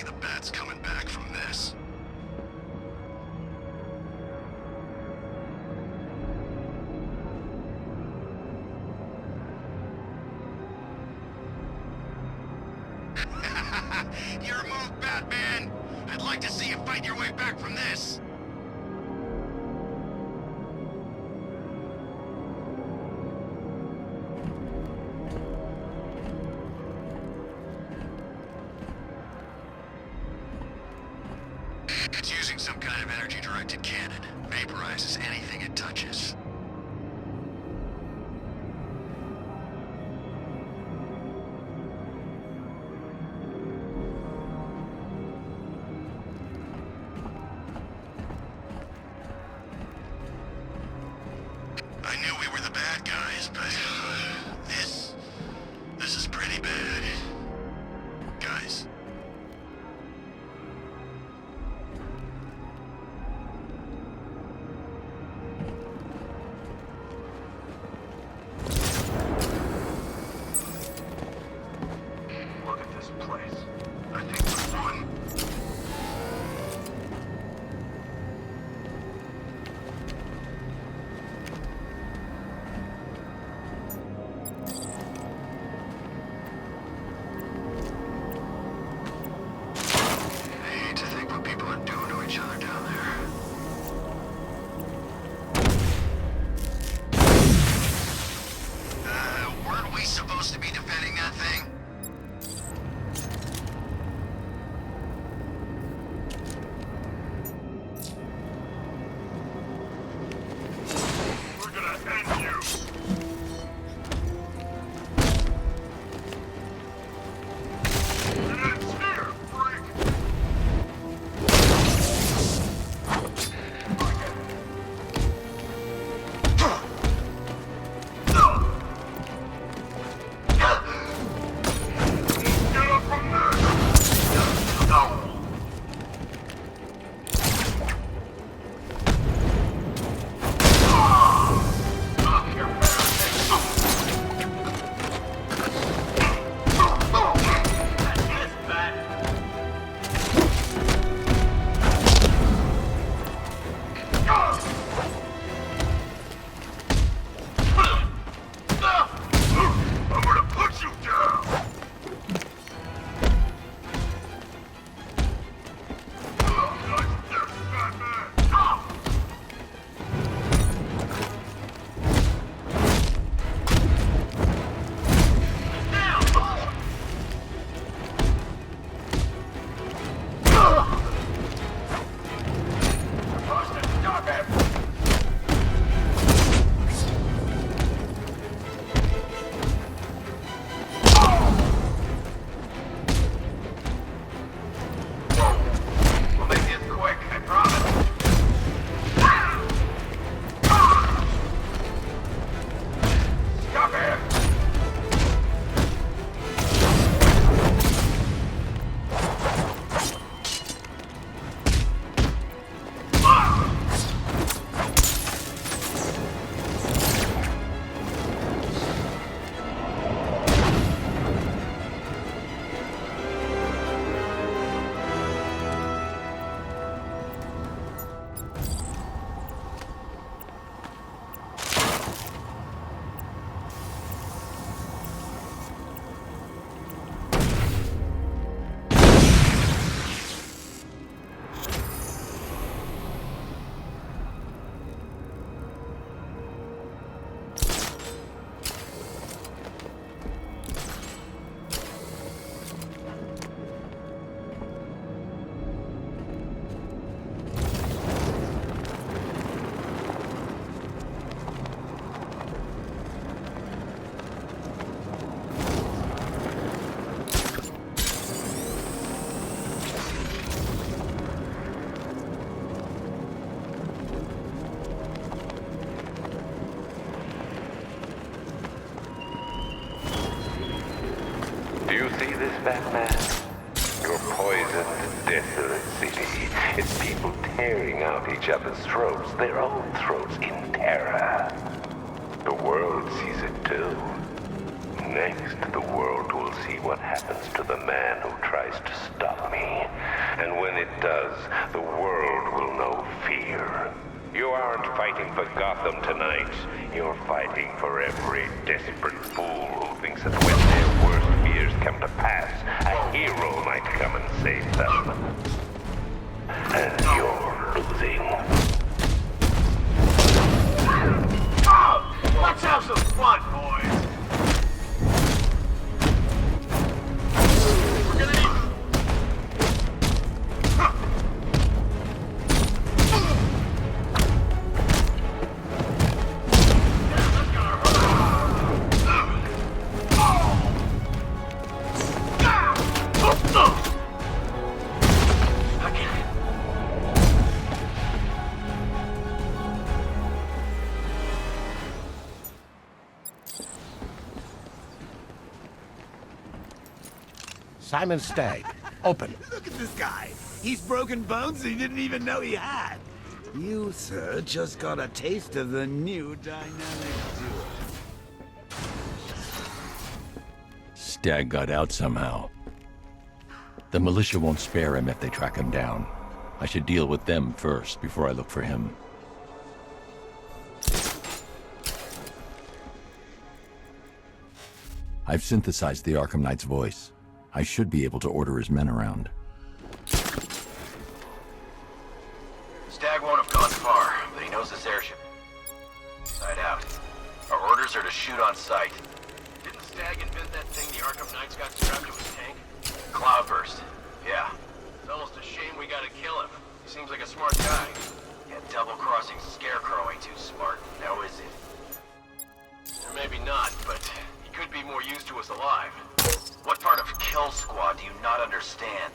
way the bat's coming back from this. Your move, Batman! I'd like to see you fight your way back from this! It's using some kind of energy-directed cannon. Vaporizes anything it touches. I knew we were the bad guys, but this is pretty bad. Guys. Look at this place. I think we won. I hate to think what people are doing to each other down there. Weren't we supposed to be defending that thing? We're gonna end you! It's here, freak! Get up from there! I'm gonna put you down! Nice dirt, Batman! Stop him! We'll make this quick, I promise. Stop him! Do you see this, Batman? Your poisoned, desolate city. It's people tearing out each other's throats, their own throats, in terror. The world sees it too. Next, the world will will see what happens to the man who tries to stop me. And when it does, the world will know fear. You aren't fighting for Gotham tonight. You're fighting for every desperate fool who thinks that when their worst fears come to pass, a hero might come and save them. And you're losing. Let's have some fun, boys! We're gonna need... Simon Stagg. Open. Look at this guy. He's broken bones he didn't even know he had. You, sir, just got a taste of the new dynamic duo. Stagg got out somehow. The militia won't spare him if they track him down. I should deal with them first before I look for him. I've synthesized the Arkham Knight's voice. I should be able to order his men around. Stagg won't have gone far, but he knows this airship. Side out. Our orders are to shoot on sight. Didn't Stagg invent that thing the Arkham Knight's got strapped to his tank? Cloudburst. Yeah. It's almost a shame we gotta kill him. He seems like a smart guy. Yeah, double-crossing Scarecrow ain't too smart, now is it? Or maybe not, but he could be more used to us alive. What part of Kill Squad do you not understand?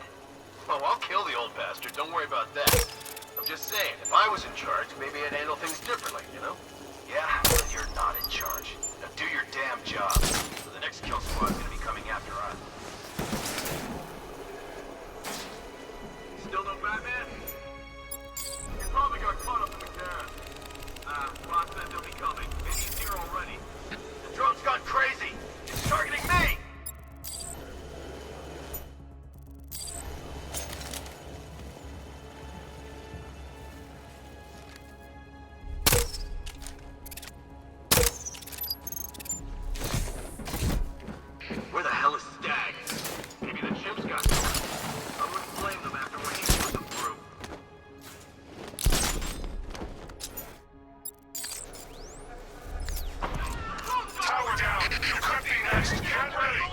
Oh, I'll kill the old bastard, don't worry about that. I'm just saying, if I was in charge, maybe I'd handle things differently, you know? Yeah, but you're not in charge. Now do your damn job, or the next Kill Squad's gonna be coming after us. Still no Batman? You probably got caught up in the gas. Ron says he'll be coming. Maybe he's here already. The drone's gone crazy! It's targeting me! Where the hell is Stagg? Maybe the chimps got to him. I wouldn't blame them after what he put them through. Tower down! You could be next! Get ready!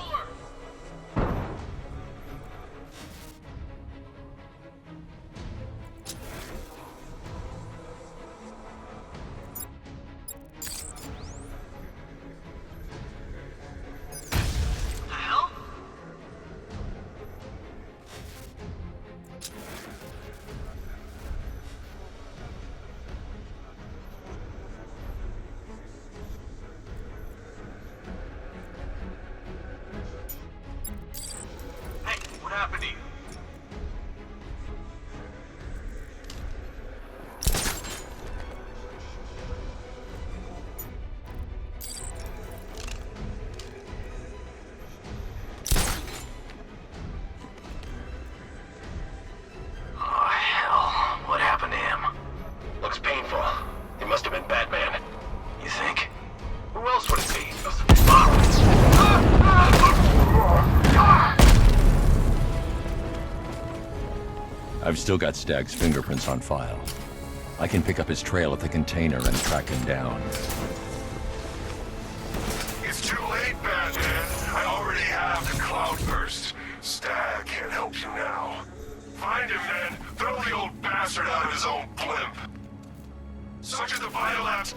What happened to you? Oh, hell. What happened to him? Looks painful. He must have been Batman. You think? Who else would it be? I've still got Stagg's fingerprints on file. I can pick up his trail at the container and track him down. It's too late, Batman. I already have the Cloudburst. Stagg can't help you now. Find him, then. Throw the old bastard out of his own blimp. Such are the vital apps.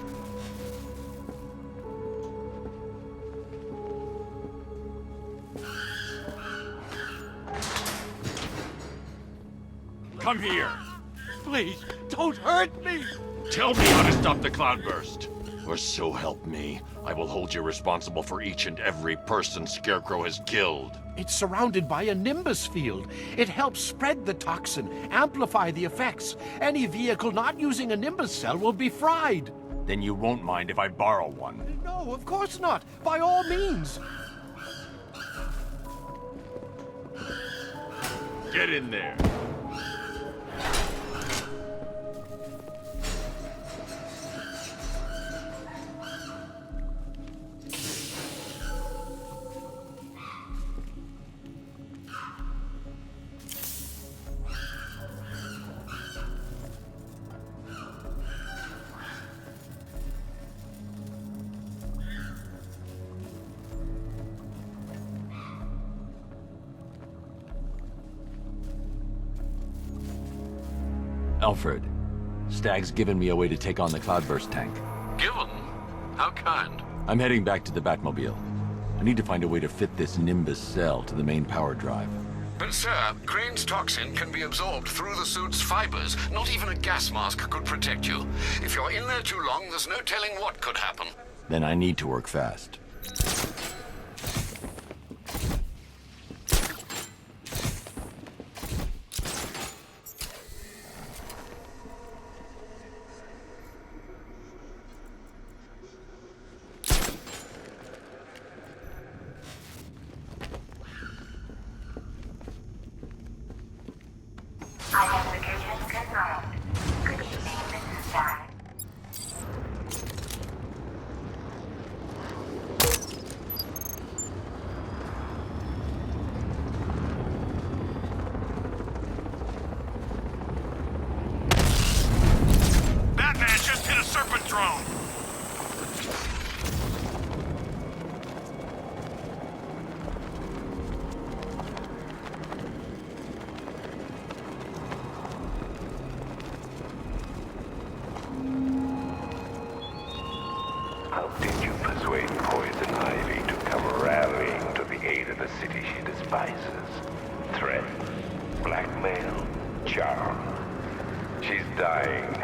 Come here. Please, don't hurt me. Tell me how to stop the cloudburst. Or so help me, I will hold you responsible for each and every person Scarecrow has killed. It's surrounded by a nimbus field. It helps spread the toxin, amplify the effects. Any vehicle not using a nimbus cell will be fried. Then you won't mind if I borrow one. No, of course not. By all means. Get in there. Alfred, Stag's given me a way to take on the Cloudburst tank. Given? How kind? I'm heading back to the Batmobile. I need to find a way to fit this Nimbus cell to the main power drive. But sir, Crane's toxin can be absorbed through the suit's fibers. Not even a gas mask could protect you. If you're in there too long, there's no telling what could happen. Then I need to work fast. Identification confirmed. Good evening, Mrs. Stagg. Batman just hit a Serpent drone! How did you persuade Poison Ivy to come rallying to the aid of a city she despises? Threat? Blackmail? Charm? She's dying.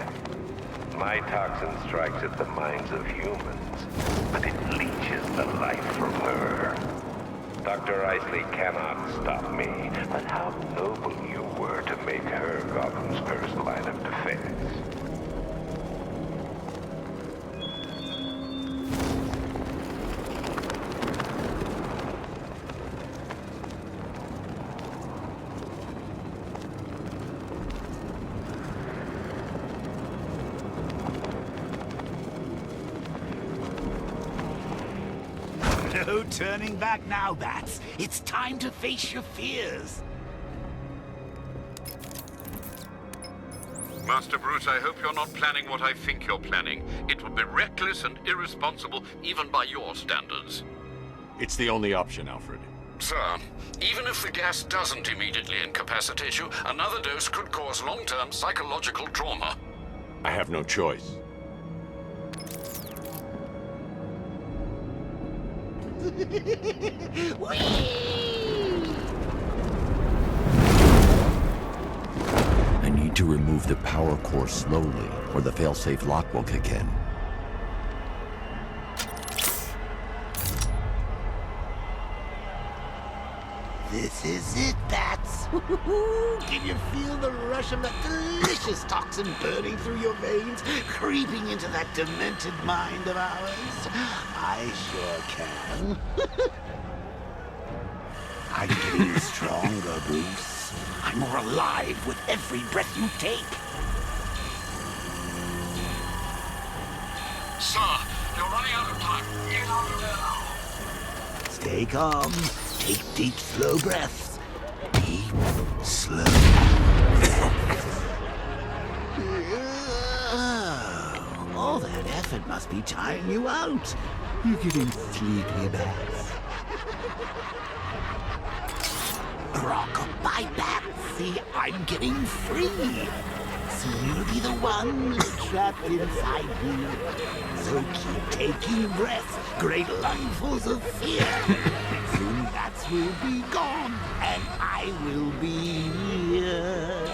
My toxin strikes at the minds of humans, but it leeches the life from her. Dr. Isley cannot stop me, but how noble you were to make her Gotham's first line of defense. No turning back now, Bats. It's time to face your fears. Master Bruce, I hope you're not planning what I think you're planning. It would be reckless and irresponsible, even by your standards. It's the only option, Alfred. Sir, even if the gas doesn't immediately incapacitate you, another dose could cause long-term psychological trauma. I have no choice. I need to remove the power core slowly, or the failsafe lock will kick in. This is it, Bats. Can you feel the rush of that delicious toxin burning through your veins, creeping into that demented mind of ours? I sure can. I'm getting stronger, Bruce. I'm more alive with every breath you take. Sir, you're running out of time. Get on now. Stay calm. Take deep, slow breaths. Deep, slow. Oh, all that effort must be tiring you out. You're getting sleepy, Bats. Rock-a-bye, Batsy. I'm getting free. Soon you'll be the one trapped inside me. So keep taking breaths, great lungfuls of fear. Soon Bats will be gone, and I will be here.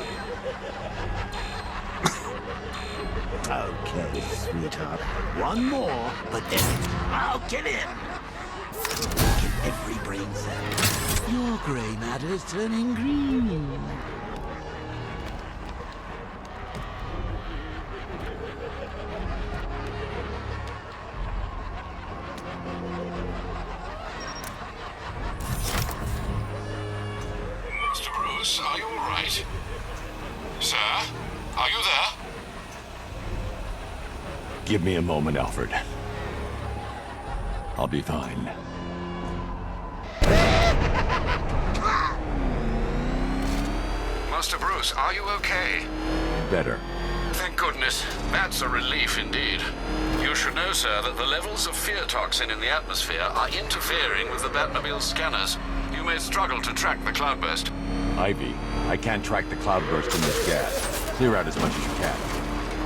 Okay, sweetheart. One more, but then I'll kill him. Kill every brain cell. Your gray matter's turning green. Bruce, are you all right? Sir, are you there? Give me a moment, Alfred. I'll be fine. Master Bruce, are you okay? Better. Thank goodness. That's a relief indeed. You should know, sir, that the levels of fear toxin in the atmosphere are interfering with the Batmobile's scanners. You may struggle to track the cloudburst. Ivy, I can't track the cloudburst in this gas. Clear out as much as you can.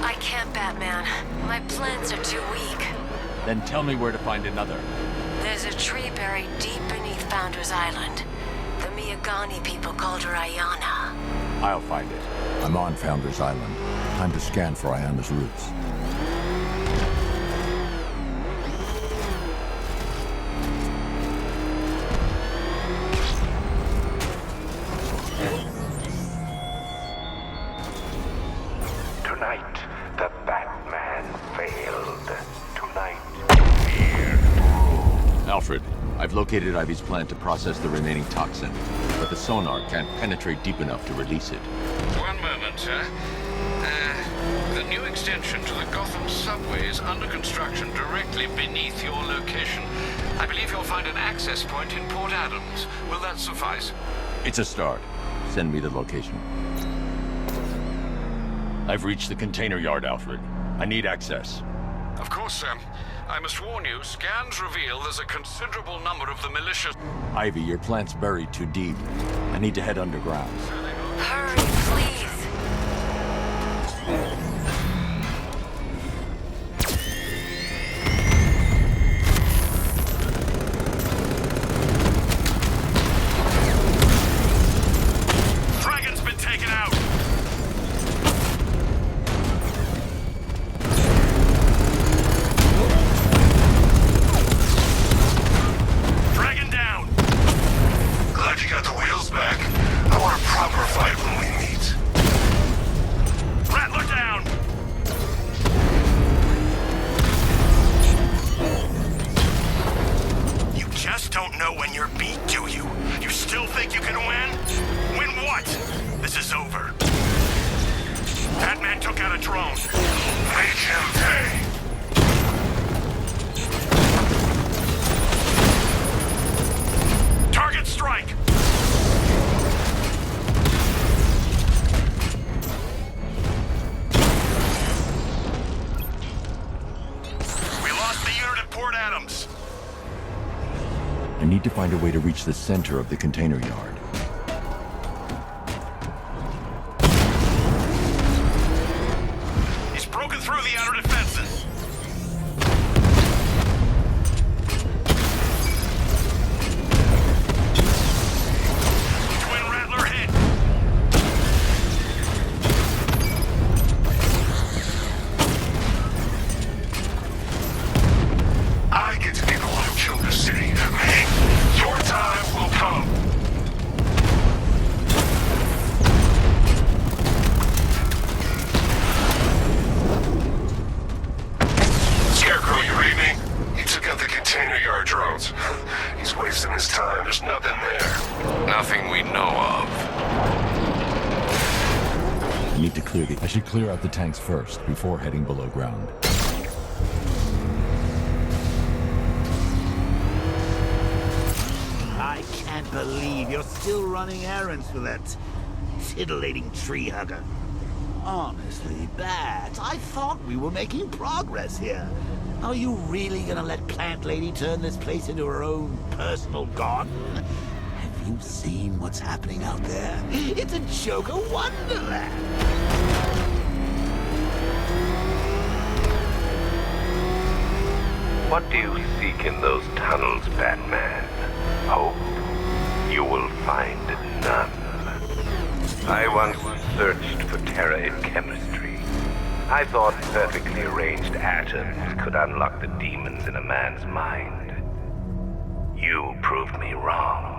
I can't, Batman. My plans are too weak. Then tell me where to find another. There's a tree buried deep beneath Founders Island. The Miyagani people called her Ayana. I'll find it. I'm on Founders Island. Time to scan for Ayana's roots. Tonight, the Batman failed. Tonight, fear ruled. Alfred, I've located Ivy's plant to process the remaining toxin, but the sonar can't penetrate deep enough to release it. One moment, sir. The new extension to the Gotham subway is under construction directly beneath your location. I believe you'll find an access point in Port Adams. Will that suffice? It's a start. Send me the location. I've reached the container yard, Alfred. I need access. Of course, sir. I must warn you, scans reveal there's a considerable number of the militia... Ivy, your plant's buried too deep. I need to head underground. Hurry, please. Dragon's been taken out! Dragon down! Glad you got the wheels back. I want a proper fight when we meet. Rattler down! You just don't know when you're beat, do you? You still think you can win? Win what? This is over. Batman took out a drone. Make him pay. Target strike! We lost the unit at Port Adams. I need to find a way to reach the center of the container yard. He's broken through the outer defenses. Twin Rattler hit. I get to be the one who killed the city. Me. Your time will come. Scarecrow, you read me? He took out the container yard drones. He's wasting his time. There's nothing there. Nothing we know of. I need to clear the... I should clear out the tanks first, before heading below ground. I can't believe you're still running errands for that titillating tree hugger. Honestly, Bat, I thought we were making progress here. Are you really gonna let Plant Lady turn this place into her own personal garden? Have you seen what's happening out there? It's a Joker wonderland. What do you seek in those tunnels, Batman? Hope? You will find none. I once searched for terror in chemistry. I thought perfectly arranged atoms could unlock the demons in a man's mind. You proved me wrong.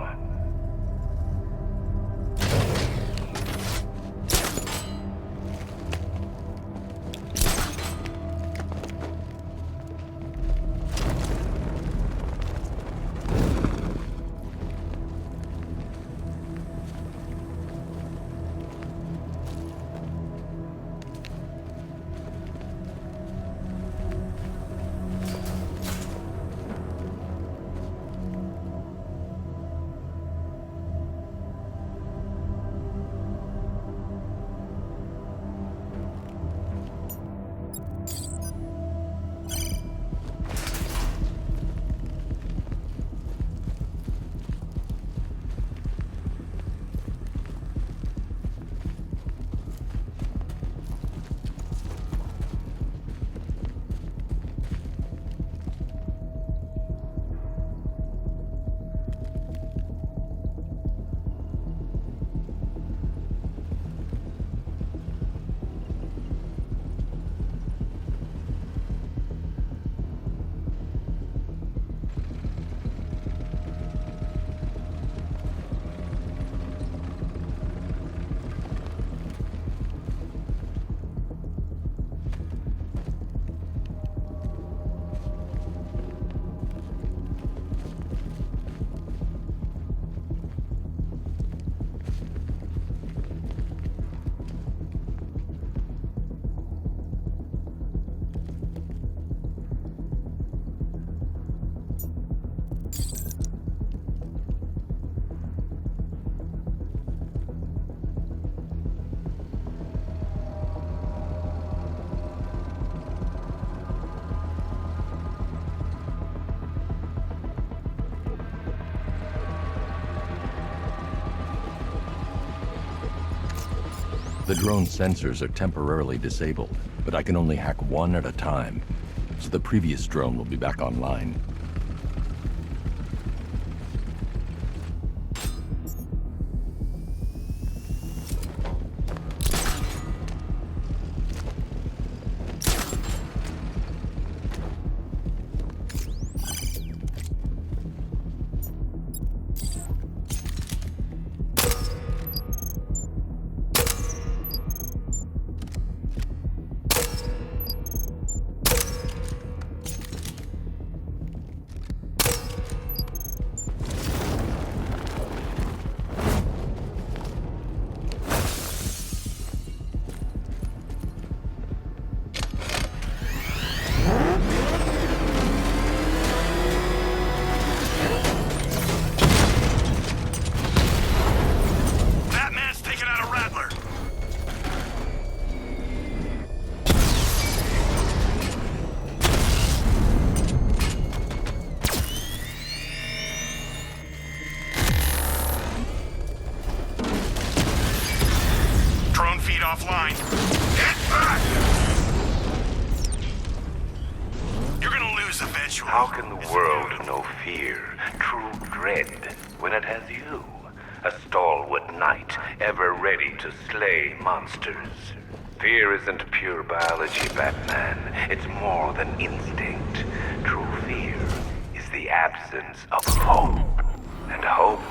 The drone sensors are temporarily disabled, but I can only hack one at a time, so the previous drone will be back online. Offline. Get back! You're gonna lose eventually. How can the world know fear, true dread, when it has you? A stalwart knight, ever ready to slay monsters. Fear isn't pure biology, Batman. It's more than instinct. True fear is the absence of hope. And hope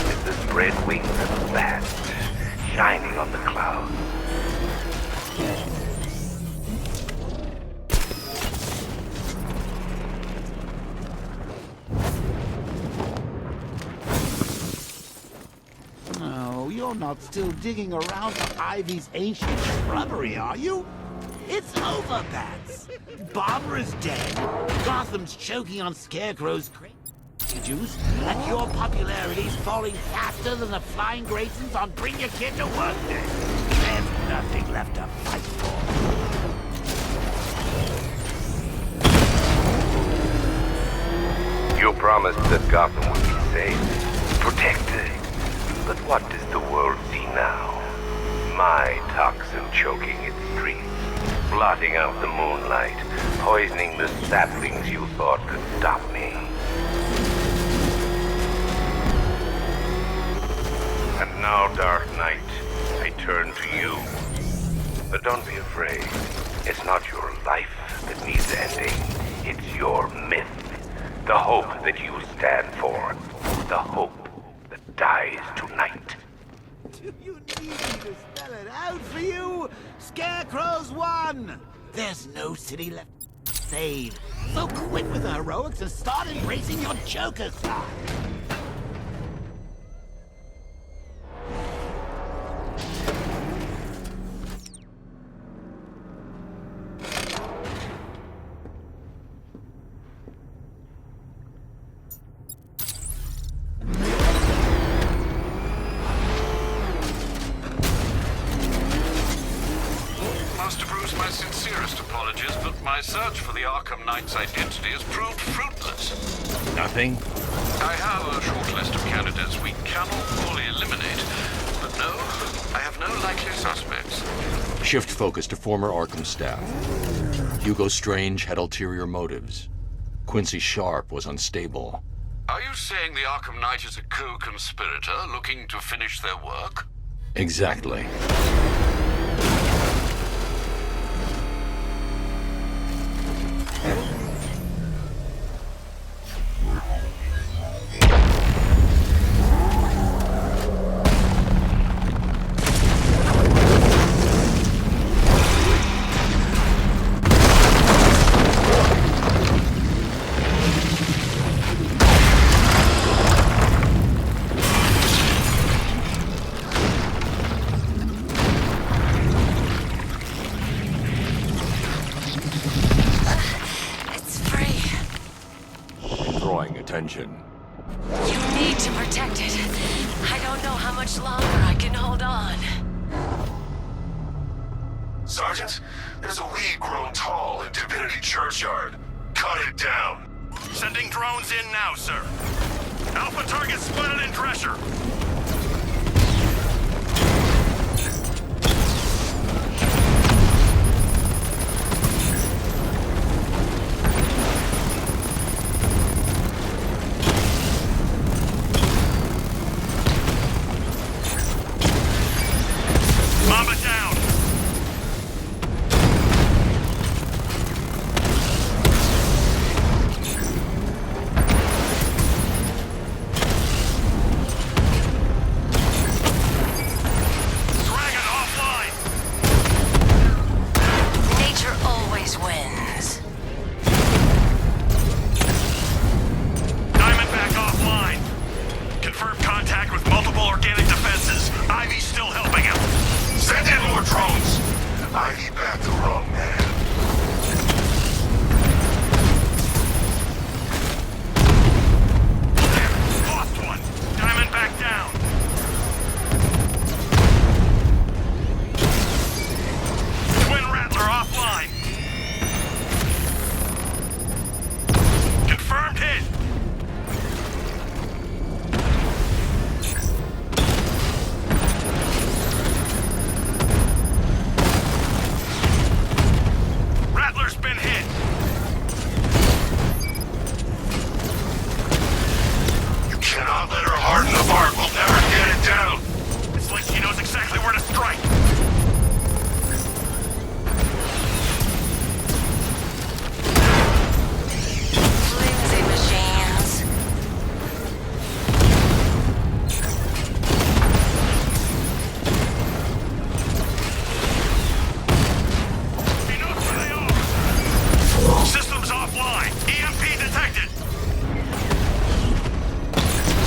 is the spread wings of a bat, shining on the clouds. Oh, you're not still digging around for Ivy's ancient shrubbery, are you? It's over, Bats. Barbara's dead. Gotham's choking on Scarecrow's juice, and your popularity's falling faster than the flying Graysons on Bring Your Kid to Work Day. There's nothing left to fight for. You promised that Gotham would be safe, protected. But what does the world see now? My toxin choking its streets, blotting out the moonlight, poisoning the saplings you thought could stop me. And now, Dark Knight, I turn to you. But don't be afraid. It's not your life that needs ending. It's your myth. The hope that you stand for. The hope that dies tonight. Do you need me to spell it out for you? Scarecrow's won! There's no city left to save. So quit with the heroics and start embracing your Joker side. My search for the Arkham Knight's identity has proved fruitless. Nothing? I have a short list of candidates we cannot fully eliminate. But no, I have no likely suspects. Shift focus to former Arkham staff. Hugo Strange had ulterior motives. Quincy Sharp was unstable. Are you saying the Arkham Knight is a co-conspirator looking to finish their work? Exactly. Attention. You need to protect it. I don't know how much longer I can hold on. Sergeant, there's a weed grown tall in Divinity Churchyard. Cut it down. Sending drones in now, sir. Alpha target spotted in Drescher. Nowhere to strike! Flimsy machines. He knows where they are! Systems offline! EMP detected!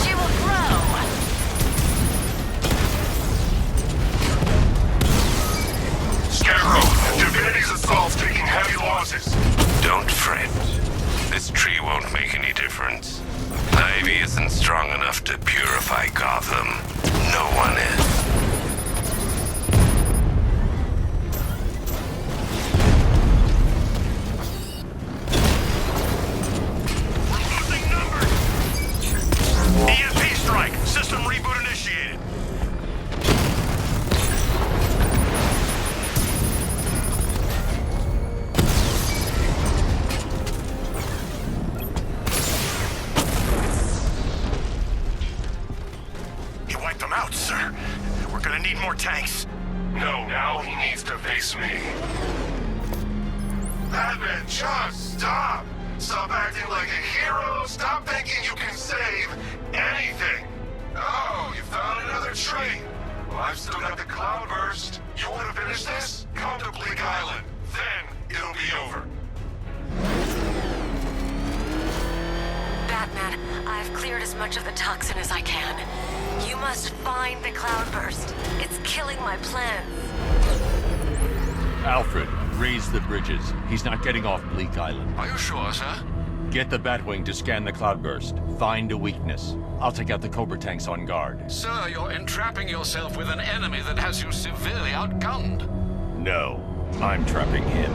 She will grow. Scarecrow, Divinity's assault's taking heavy losses. Don't fret. This tree won't make any difference. Ivy isn't strong enough to purify Gotham. No one is. We're losing numbers! EMP strike! System reboot initiated! He wiped them out, sir. We're gonna need more tanks. No, now he needs to face me. Batman, just stop! Stop acting like a hero. Stop thinking you can save anything. Oh, you found another tree. Well, I've still got the Cloudburst. You want to finish this? Come to Bleak Island. Then it'll be over. Batman, I've cleared as much of the toxin as I can. You must find the Cloudburst. It's killing my plans. Alfred, raise the bridges. He's not getting off Bleak Island. Are you sure, sir? Get the Batwing to scan the Cloudburst. Find a weakness. I'll take out the Cobra tanks on guard. Sir, you're entrapping yourself with an enemy that has you severely outgunned. No, I'm trapping him.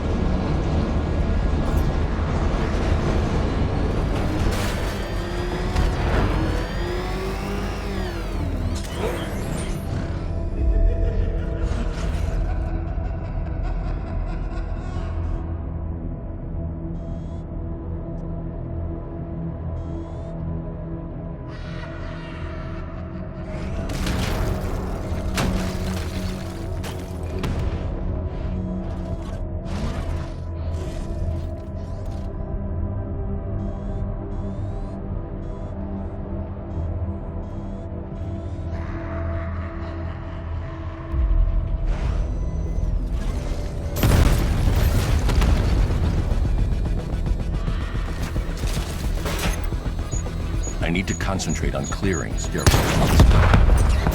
I need to concentrate on clearing Scarecrow.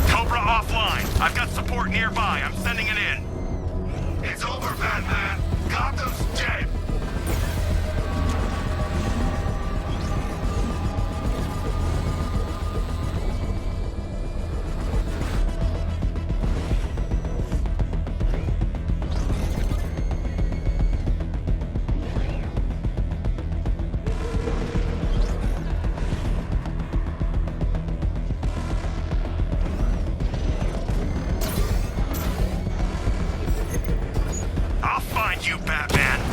Cobra offline. I've got support nearby. I'm sending it in. It's over, Batman. Gotham's dead. I'll find you, Batman.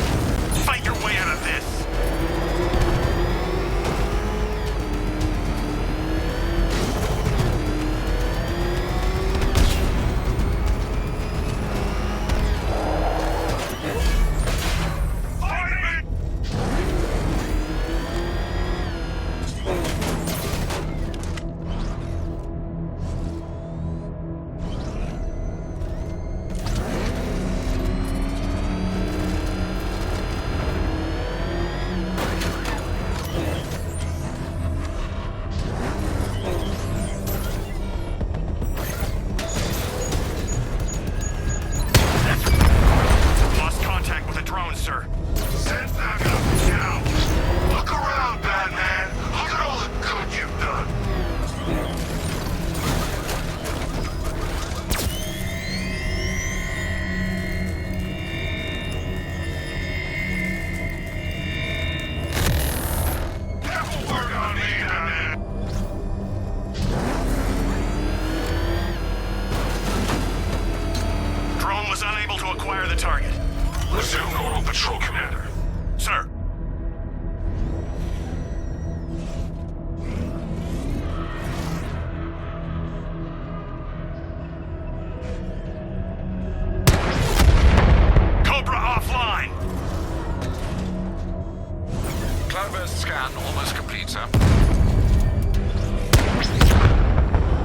sir.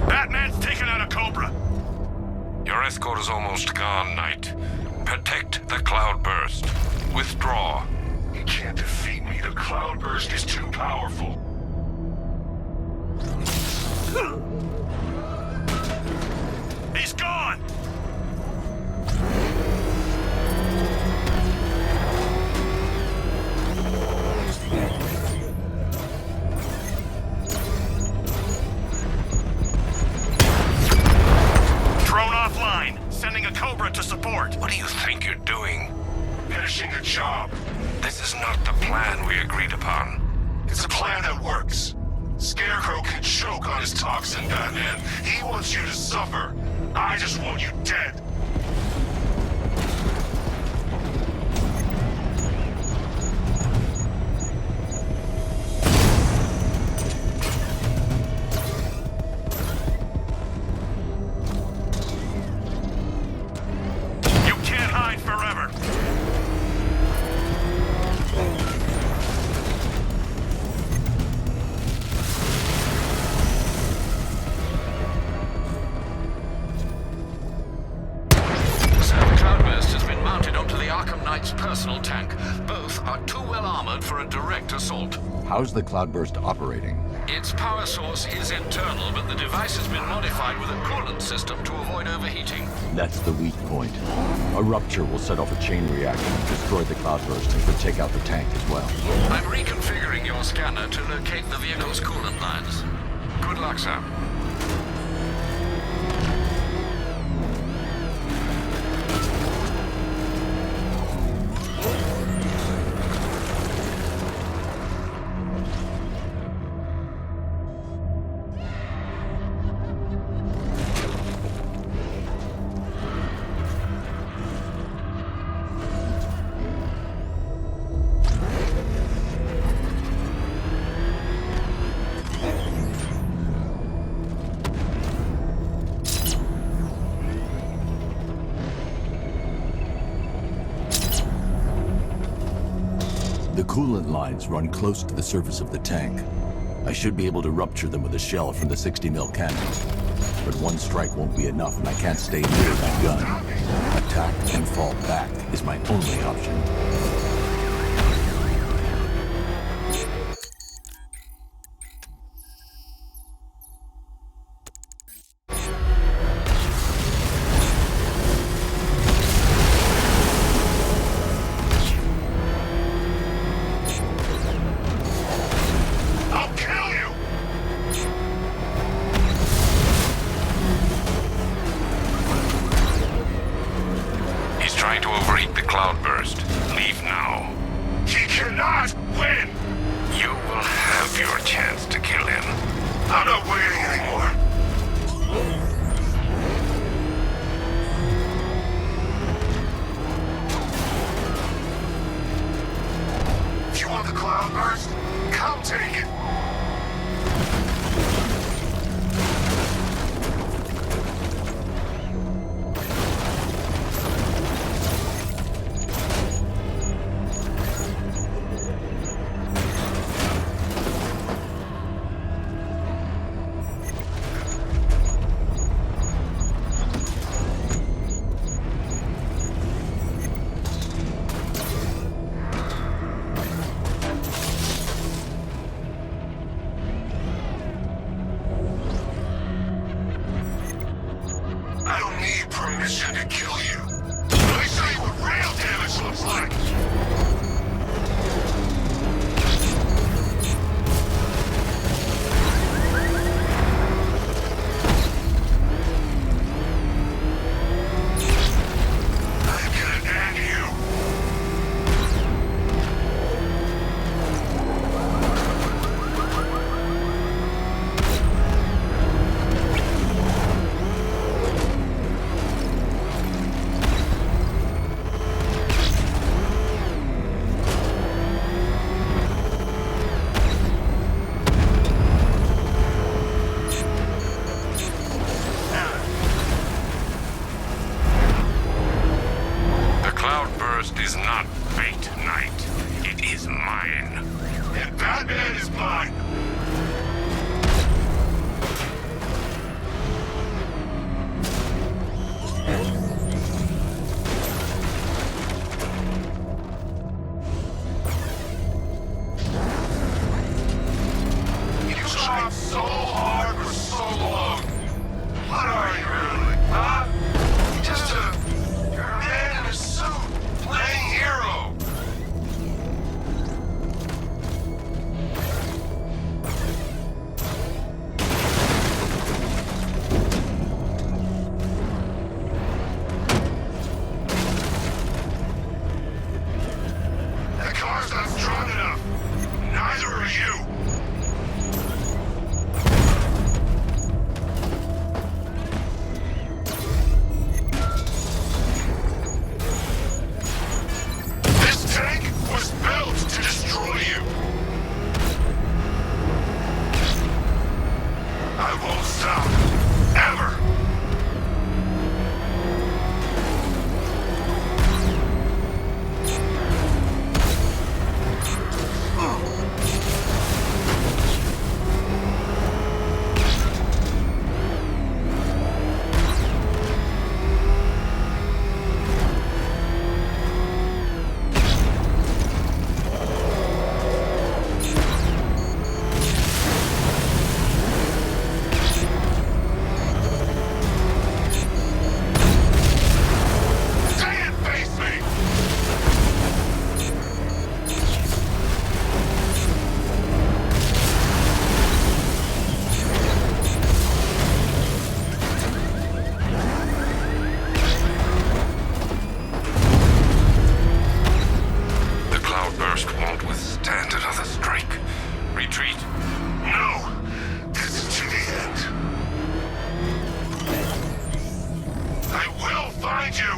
Batman's taken out a Cobra. Your escort is almost gone, Knight. Protect the Cloudburst. Withdraw. He can't defeat me. The Cloudburst is too powerful. He's gone! Thrown offline. Sending a Cobra to support. What do you think you're doing? Finishing the job. This is not the plan we agreed upon. It's a plan that works. Scarecrow can choke on his toxin, Batman. He wants you to suffer. I just want you dead. You can't hide forever. Sir, the Cloudburst has been mounted onto the Arkham Knight's personal tank. Both are too well armored for a direct assault. How's the Cloudburst operating? Its power source is internal, but the device has been modified with a coolant system to avoid overheating. That's the weak point. A rupture will set off a chain reaction, destroy the Cloudburst, and could take out the tank as well. I'm reconfiguring your scanner to locate the vehicle's coolant lines. Good luck, sir. The coolant lines run close to the surface of the tank. I should be able to rupture them with a shell from the 60mm cannon. But one strike won't be enough, and I can't stay near that gun. Attack and fall back is my only option. I'll kill you! He's trying to overheat the Cloudburst. Leave now. He cannot win! You will have your chance to kill him. I'm not waiting anymore. If you want the Cloudburst, come take it. I don't need permission to kill you. Let me show you what real damage looks like. I'm gonna end you. so hard for so long. What are you really, huh? You're a man in a suit, playing hero. That car's not strong enough. Neither are you. This tank was built to destroy you. I won't stop. Ever. Stay and face me. The cloudburst won't withstand another strike. Retreat. No. This is to the end. I will find you.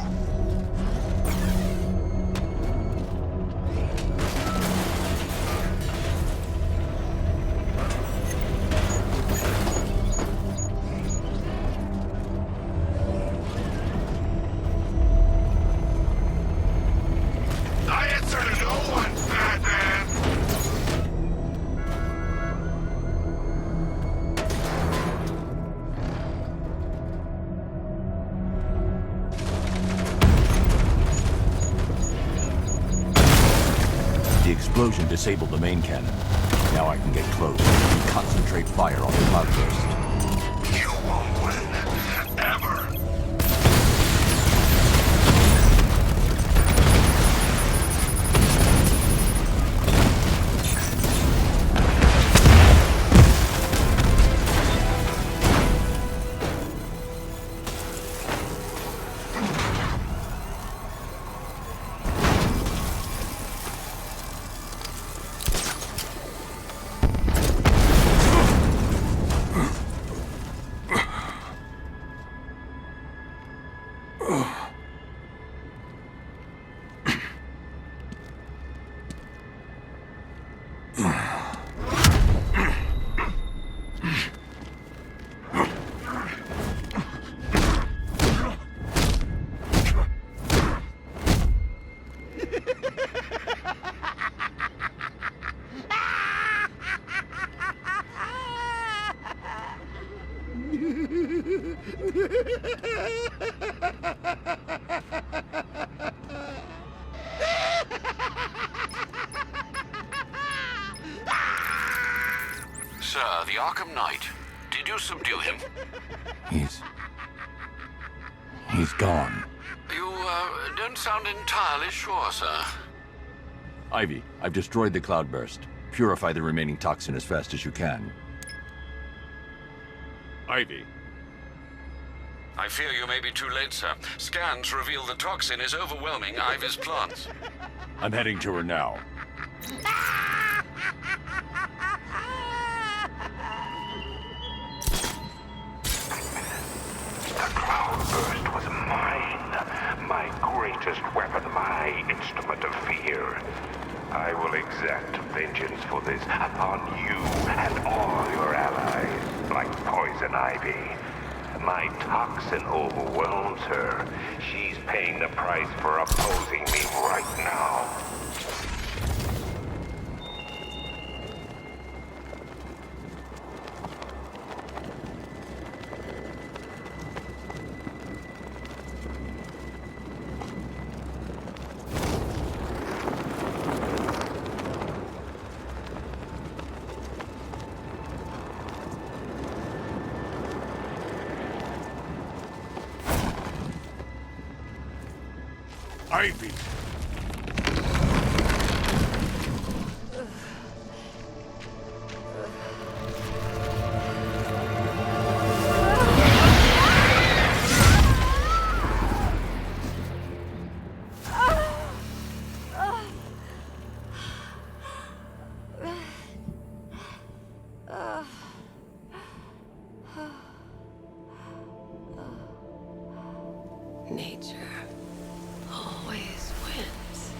I answer to no one, Batman. The explosion disabled the main cannon. Now I can get close and concentrate fire on the cloudburst. You won't win. Ever. Sir, the Arkham Knight. Did you subdue him? He's gone. You, don't sound entirely sure, sir. Ivy, I've destroyed the cloudburst. Purify the remaining toxin as fast as you can. Ivy. I fear you may be too late, sir. Scans reveal the toxin is overwhelming Ivy's plants. I'm heading to her now. The cloudburst was mine. My greatest weapon, my instrument of fear. I will exact vengeance for this upon you and all your allies, like Poison Ivy. My toxin overwhelms her. She's paying the price for opposing me right now. Ivy. Nature always wins.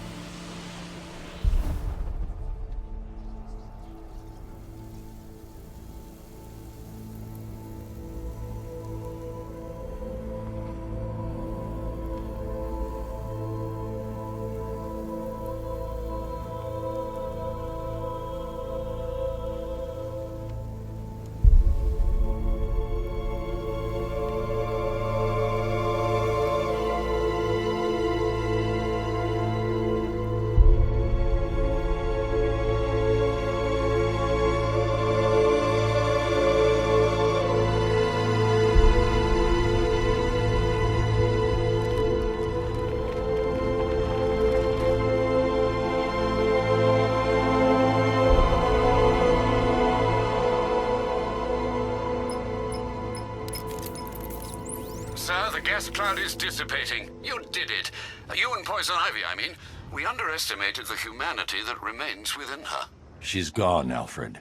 Sir, the gas cloud is dissipating. You did it. You and Poison Ivy, I mean. We underestimated the humanity that remains within her. She's gone, Alfred.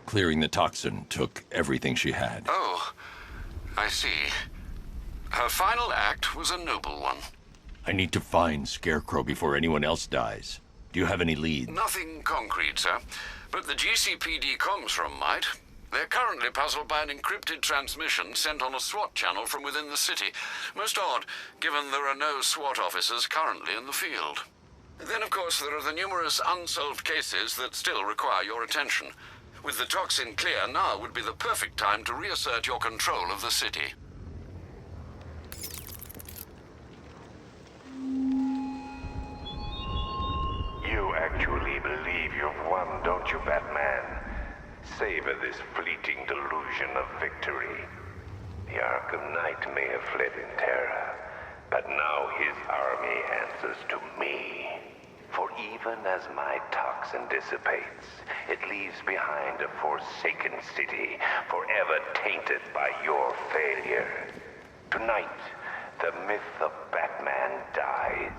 Clearing the toxin took everything she had. Oh, I see. Her final act was a noble one. I need to find Scarecrow before anyone else dies. Do you have any leads? Nothing concrete, sir. But the GCPD comms room might. They're currently puzzled by an encrypted transmission sent on a SWAT channel from within the city. Most odd, given there are no SWAT officers currently in the field. Then, of course, there are the numerous unsolved cases that still require your attention. With the toxin clear, now would be the perfect time to reassert your control of the city. You actually believe you've won, don't you, Batman? Savor this fleeting delusion of victory. The Arkham Knight may have fled in terror, but now his army answers to me. For even as my toxin dissipates, it leaves behind a forsaken city, forever tainted by your failure. Tonight, the myth of Batman dies,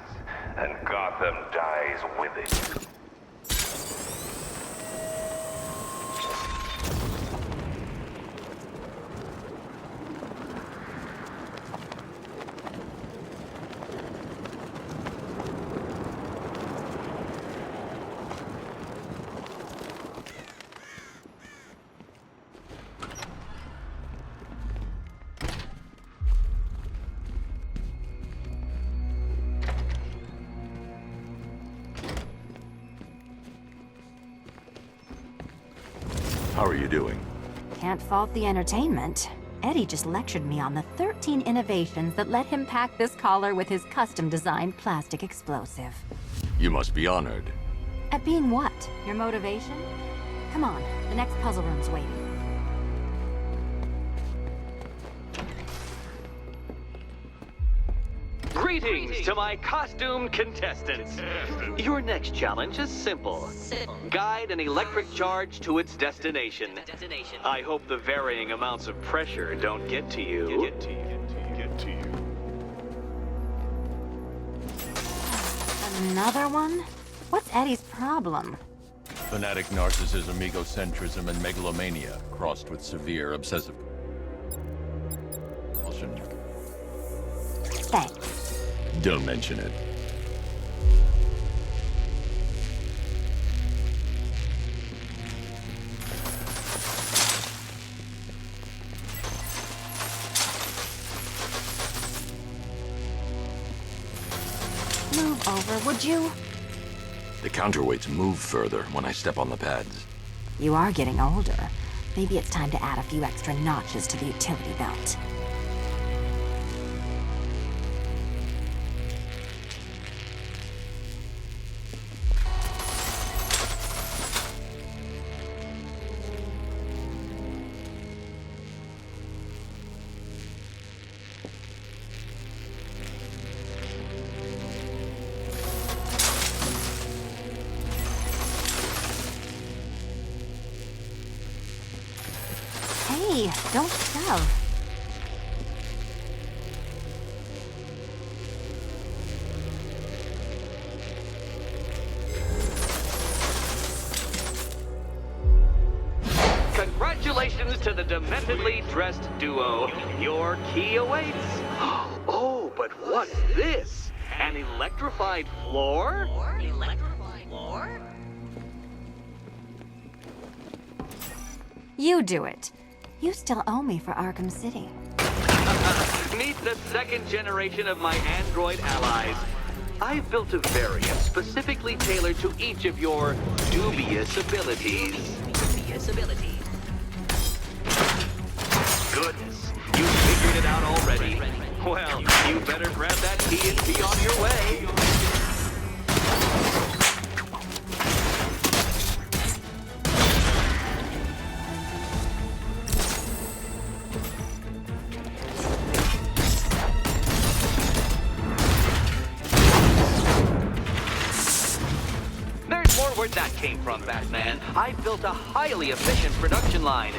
and Gotham dies with it. How are you doing? Can't fault the entertainment. Eddie just lectured me on the 13 innovations that let him pack this collar with his custom-designed plastic explosive. You must be honored. At being what? Your motivation? Come on, the next puzzle room's waiting. Greetings to my costumed contestants. Your next challenge is simple. Guide an electric charge to its destination. I hope the varying amounts of pressure don't get to you. Another one? What's Eddie's problem? Fanatic narcissism, egocentrism, and megalomania, crossed with severe obsessive compulsion. Thanks. Don't mention it. Move over, would you? The counterweights move further when I step on the pads. You are getting older. Maybe it's time to add a few extra notches to the utility belt. Gee, don't shove. Congratulations to the dementedly dressed duo. Your key awaits. Oh, but what's this? An electrified floor? Electrified floor? You do it. You still owe me for Arkham City. Meet the second generation of my android allies. I've built a variant specifically tailored to each of your dubious abilities. Goodness, you figured it out already. Well, you better grab that key and be on your way. There's more where that came from, Batman. I built a highly efficient production line.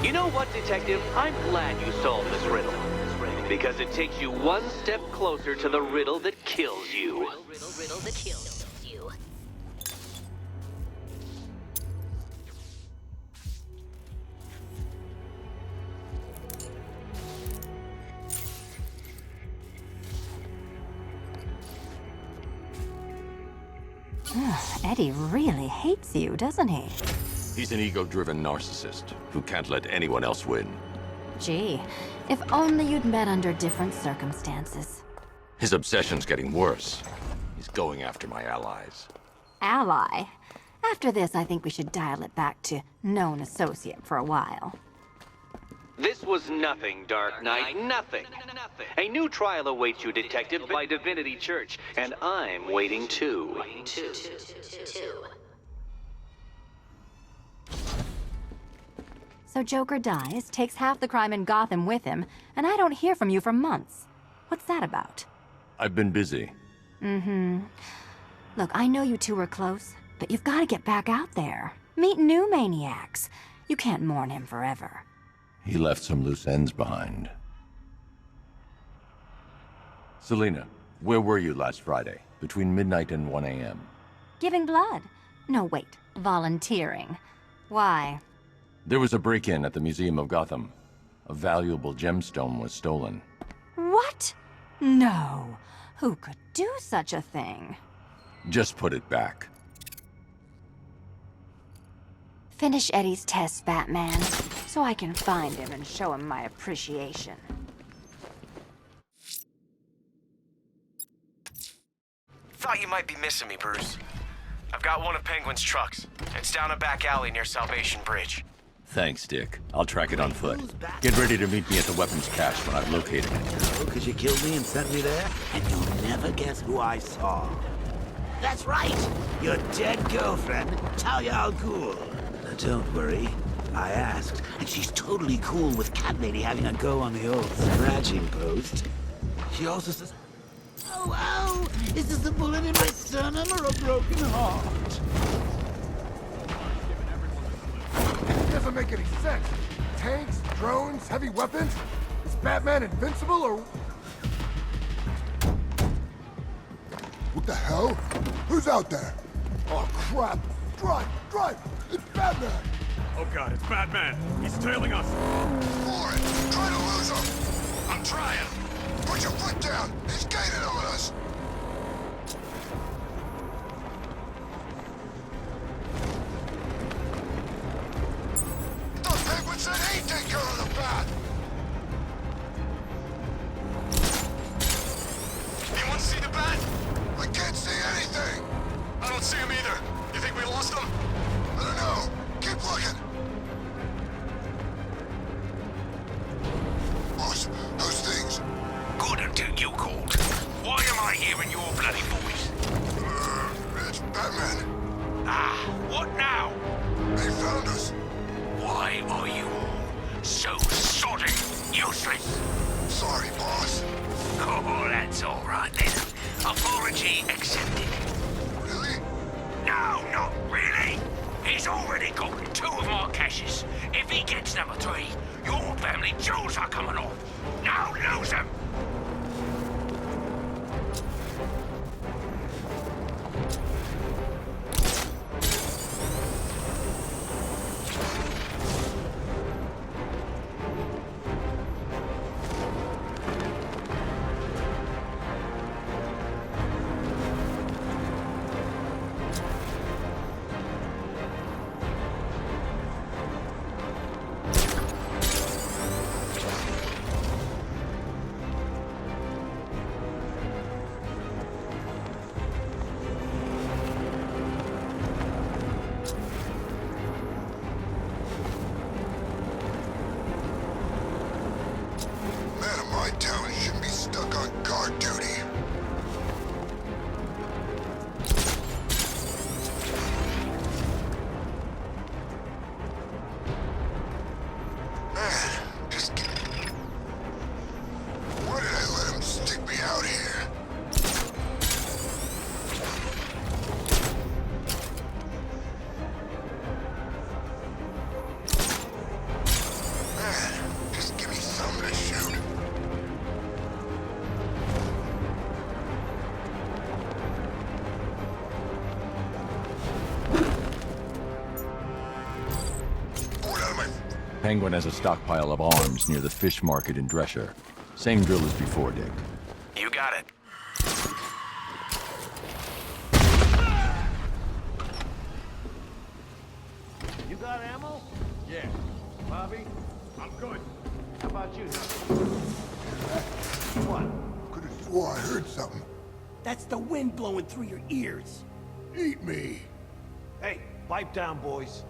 You know what, Detective? I'm glad you solved this riddle. Because it takes you one step closer to the riddle that kills you. Riddle that kills you. Eddie really hates you, doesn't he? He's an ego-driven narcissist who can't let anyone else win. Gee, if only you'd met under different circumstances. His obsession's getting worse. He's going after my allies. Ally? After this, I think we should dial it back to known associate for a while. This was nothing, Dark Knight, nothing. A new trial awaits you, Detective, by Divinity Church, and I'm waiting too. So Joker dies, takes half the crime in Gotham with him, and I don't hear from you for months. What's that about? I've been busy. Look, I know you two were close, but you've got to get back out there. Meet new maniacs. You can't mourn him forever. He left some loose ends behind. Selina, where were you last Friday? Between midnight and 1 a.m. Giving blood. No, wait. Volunteering. Why? There was a break-in at the Museum of Gotham. A valuable gemstone was stolen. What? No. Who could do such a thing? Just put it back. Finish Eddie's test, Batman, so I can find him and show him my appreciation. Thought you might be missing me, Bruce. I've got one of Penguin's trucks. It's down a back alley near Salvation Bridge. Thanks, Dick. I'll track it on foot. Get ready to meet me at the weapons cache when I've located it. Oh, because you killed me and sent me there? And you'll never guess who I saw. That's right! Your dead girlfriend, Talia al Ghul. Now, don't worry. I asked, and she's totally cool with Cat Lady having a go on the old scratching post. She also says, oh, is this a bullet in my sternum or a broken heart? It doesn't make any sense. Tanks, drones, heavy weapons? Is Batman invincible or... What the hell? Who's out there? Oh, crap. Drive! It's Batman! Oh god, it's Batman. He's tailing us. Warren, try to lose him. I'm trying. Put your foot down. He's gaining on us. Those Penguins said he'd take care of the bat. Anyone see the bat? I can't see anything. I don't see him either. You think we lost him? I don't know. Keep looking. Boss, those things. called? Why am I hearing your bloody voice? It's Batman. Ah, what now? They found us. Why are you all so sodden useless? Sorry, boss. Oh, that's all right then. Apology accepted. Really? No, not really. He's already got 2 of my caches. If he gets number 3, your family jewels are coming off. Now lose them. Man of my talent shouldn't be stuck on guard duty. Man, just get... Why did I let him stick me out here? Man, just give me something to shoot. Get out of my... Penguin has a stockpile of arms near the fish market in Drescher. Same drill as before, Dick. You got it. You got ammo? Yeah. Bobby? I'm good. How about you? What? Could have swore I heard something. That's the wind blowing through your ears. Eat me. Hey, pipe down, boys.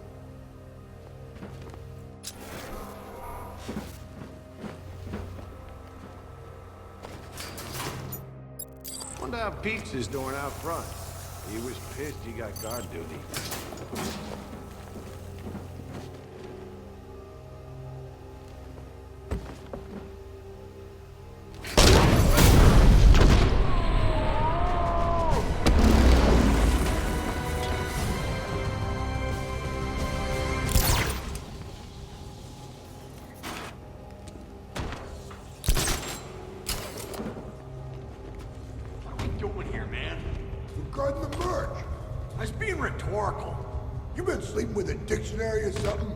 Wonder how Pete's is doing out front. He was pissed he got guard duty. What are we doing here, man? Regarding the merch. I was being rhetorical. You been sleeping with a dictionary or something?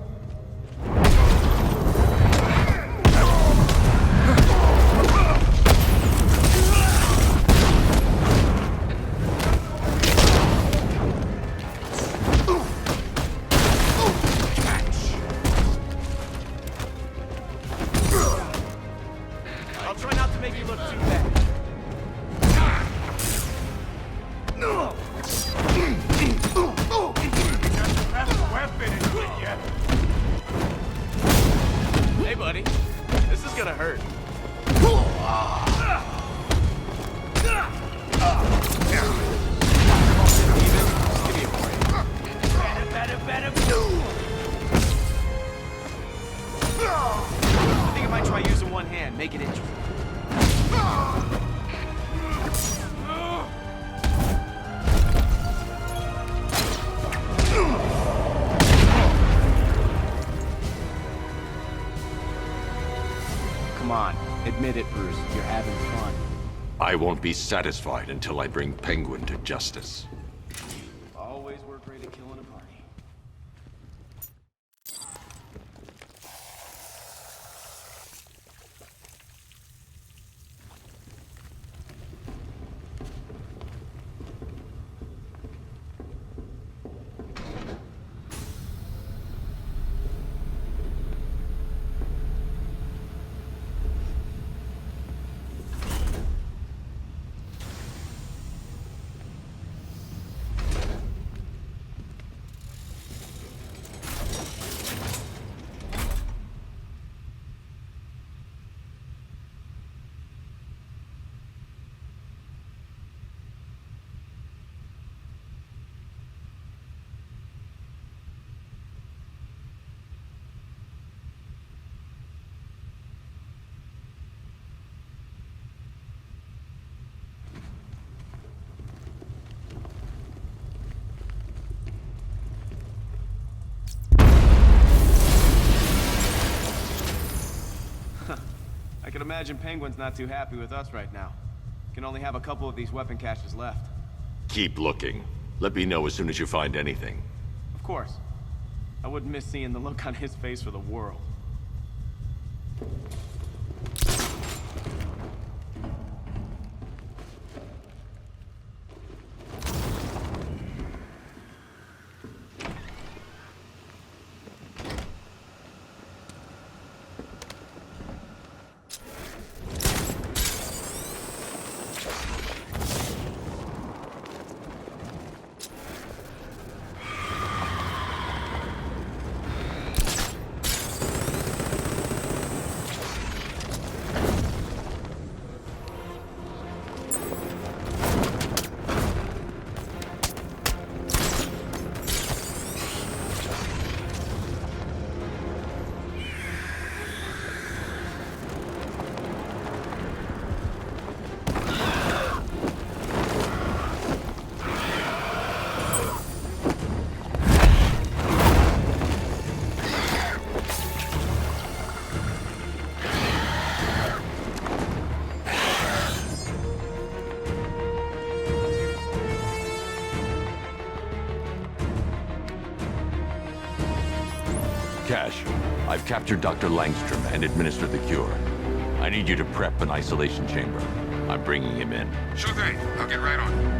I'll try not to make you look too bad. Hey, buddy. This is gonna hurt. Give me a break. Better. I think I might try using one hand. Make it interesting. Come on, admit it, Bruce. You're having fun. I won't be satisfied until I bring Penguin to justice. Always work ready to kill in a party. could imagine Penguin's not too happy with us right now. Can only have a couple of these weapon caches left. Keep looking. Let me know as soon as you find anything. Of course. I wouldn't miss seeing the look on his face for the world. Cash, I've captured Dr. Langstrom and administered the cure. I need you to prep an isolation chamber. I'm bringing him in. Sure thing. I'll get right on.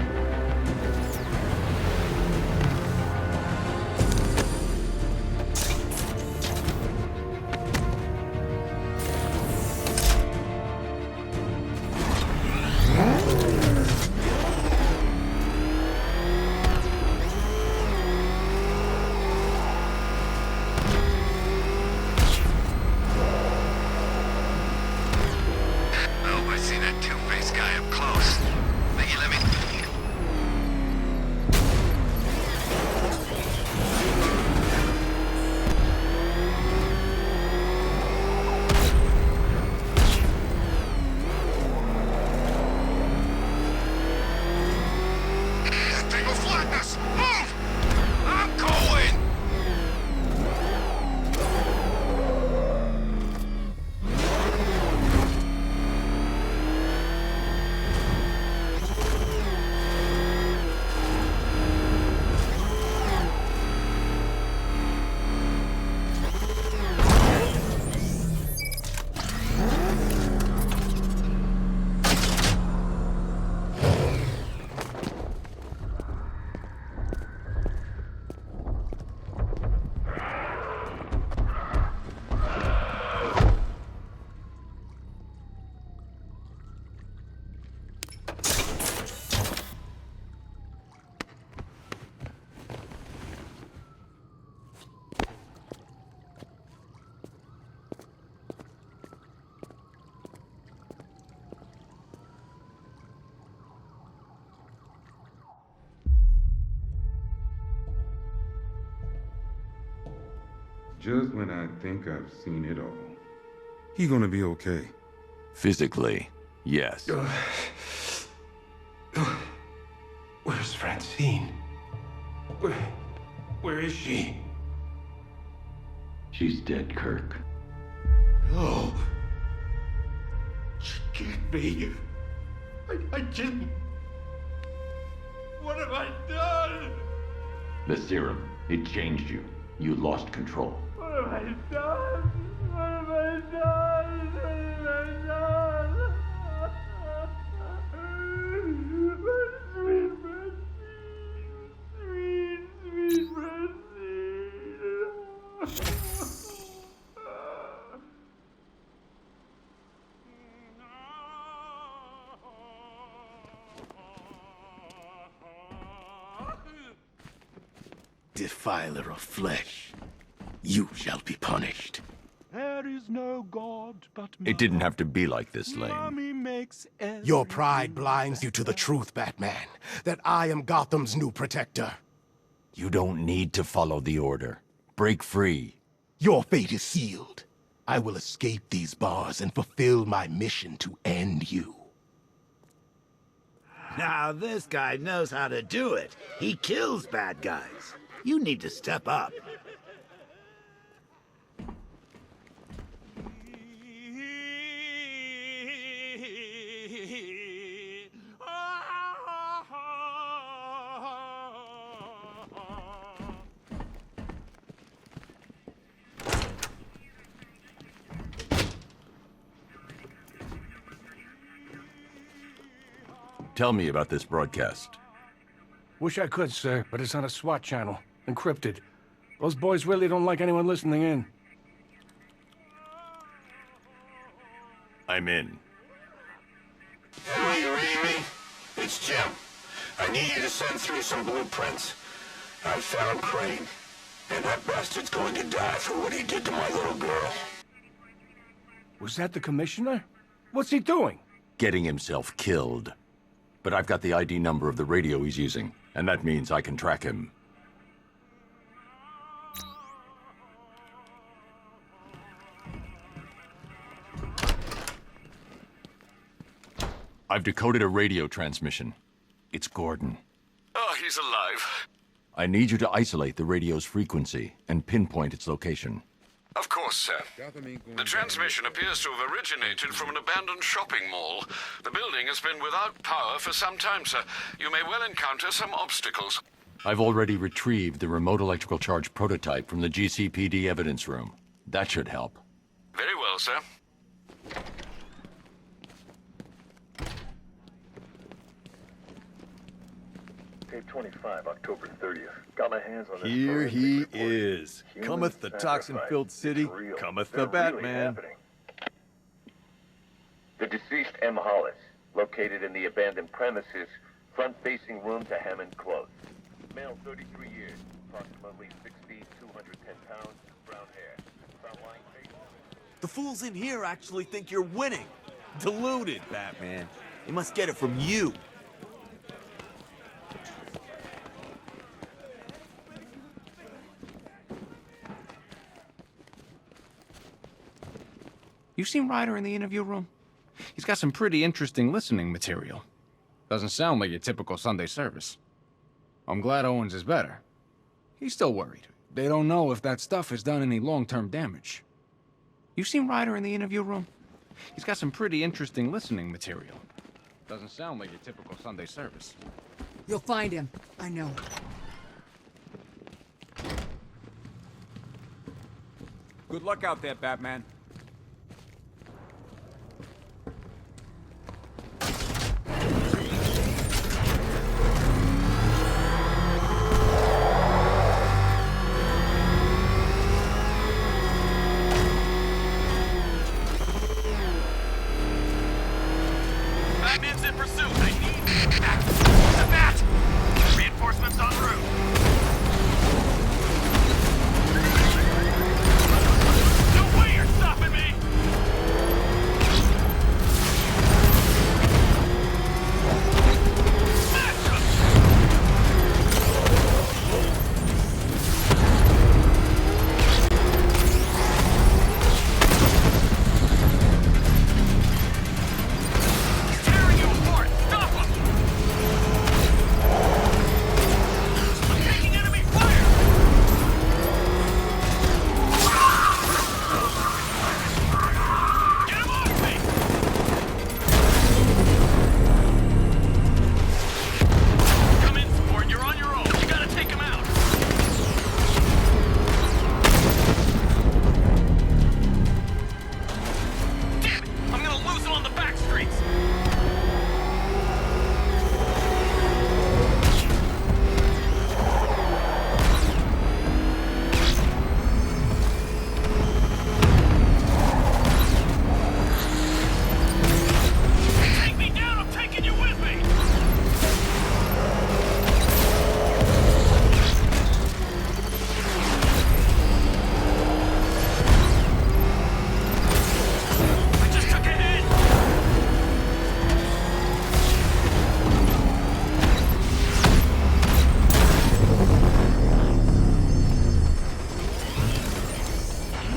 Just when I think I've seen it all. He gonna be okay. Physically, yes. Where's Francine? Where is she? She's dead, Kirk. No. She can't be. I didn't. What have I done? The serum, it changed you. You lost control. What have I done? What have I done? What have I done? Sweet Francine. Sweet Francine. Defiler of flesh, you shall be punished. There is no God but It didn't have to be like this, Lane. Mommy makes Your pride blinds you to the truth, Batman, that I am Gotham's new protector. You don't need to follow the order. Break free. Your fate is sealed. I will escape these bars and fulfill my mission to end you. Now this guy knows how to do it. He kills bad guys. You need to step up. Tell me about this broadcast. Wish I could, sir, but it's on a SWAT channel. Encrypted. Those boys really don't like anyone listening in. I'm in. It's Jim. I need you to send through some blueprints. I found Crane, and that bastard's going to die for what he did to my little girl. Was that the commissioner? What's he doing? Getting himself killed. But I've got the ID number of the radio he's using, and that means I can track him. I've decoded a radio transmission. It's Gordon. Oh, he's alive. I need you to isolate the radio's frequency and pinpoint its location. Of course, sir. The transmission appears to have originated from an abandoned shopping mall. The building has been without power for some time, sir. You may well encounter some obstacles. I've already retrieved the remote electrical charge prototype from the GCPD evidence room. That should help. Very well, sir. Tape 25, October 30th. Got my hands on this. Here he is. Cometh the toxin-filled city, cometh the Batman. The deceased M. Hollis, located in the abandoned premises, front-facing room to Hammond Close. Male, 33 years, approximately 6 feet, 210 pounds, brown hair. Frontline face. The fools in here actually think you're winning. Deluded, Batman. They must get it from you. You seen Ryder in the interview room? He's got some pretty interesting listening material. Doesn't sound like your typical Sunday service. I'm glad Owens is better. He's still worried. They don't know if that stuff has done any long-term damage. You seen Ryder in the interview room? He's got some pretty interesting listening material. Doesn't sound like your typical Sunday service. You'll find him. I know. Good luck out there, Batman. Batman's in pursuit. I need the bat! Reinforcements en route. No way you're stopping me!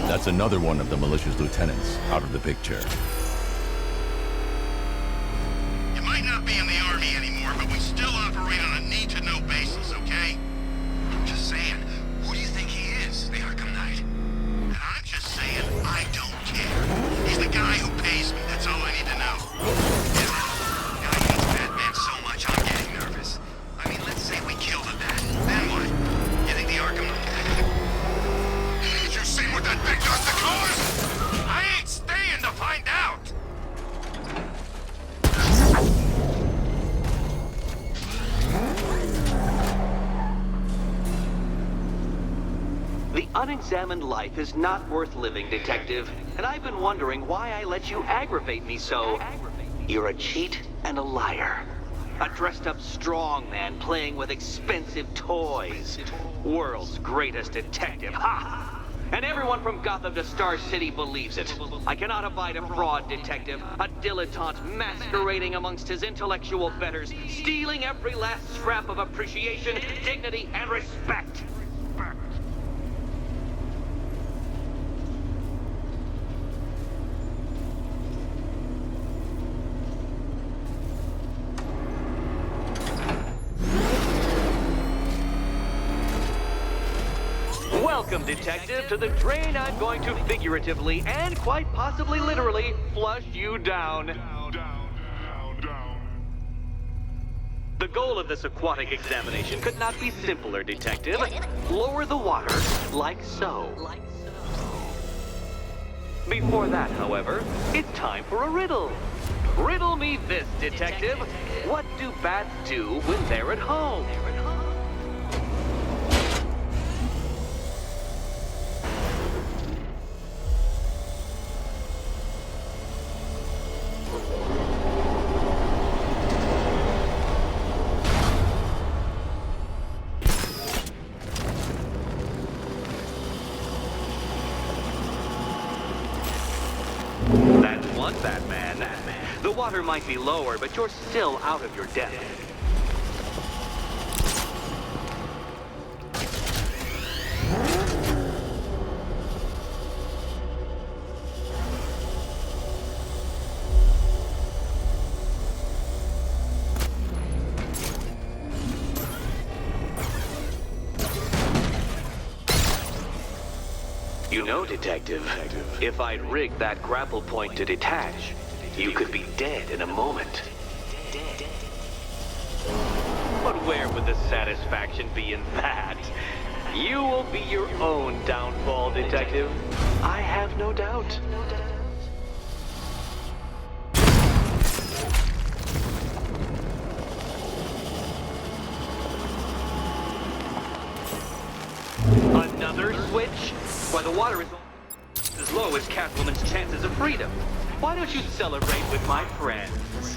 That's another one of the militia's lieutenants out of the picture. You might not be in the army anymore, but we still operate on a need-to-know basis, okay? I'm just saying, who do you think he is, the Arkham Knight? And I'm just saying, I don't care. He's the guy who pays me, that's all I need to know. Yeah, guy hates Batman so much, I'm getting nervous. I mean, let's say we killed the bat. Then what? You think the Arkham Knight... Did you see what that thing does to cars? I ain't staying to find out! unexamined life is not worth living, Detective. And I've been wondering why I let you aggravate me so. You're a cheat and a liar. A dressed-up strongman playing with expensive toys. World's greatest detective, ha! And everyone from Gotham to Star City believes it. I cannot abide a fraud detective, a dilettante masquerading amongst his intellectual betters, stealing every last scrap of appreciation, dignity, and respect. Welcome, Detective, to the drain I'm going to figuratively and quite possibly literally flush you down. The goal of this aquatic examination could not be simpler, Detective. Lower the water like so. Before that, however, it's time for a riddle. Riddle me this, Detective. What do bats do when they're at home? That's one Batman. The water might be lower, but you're still out of your depth. You know, Detective, if I'd rigged that grapple point to detach, you could be dead in a moment. But where would the satisfaction be in that? You will be your own downfall, Detective. I have no doubt. Another switch? Why, the water is as low as Catwoman's chances of freedom. Why don't you celebrate with my friends?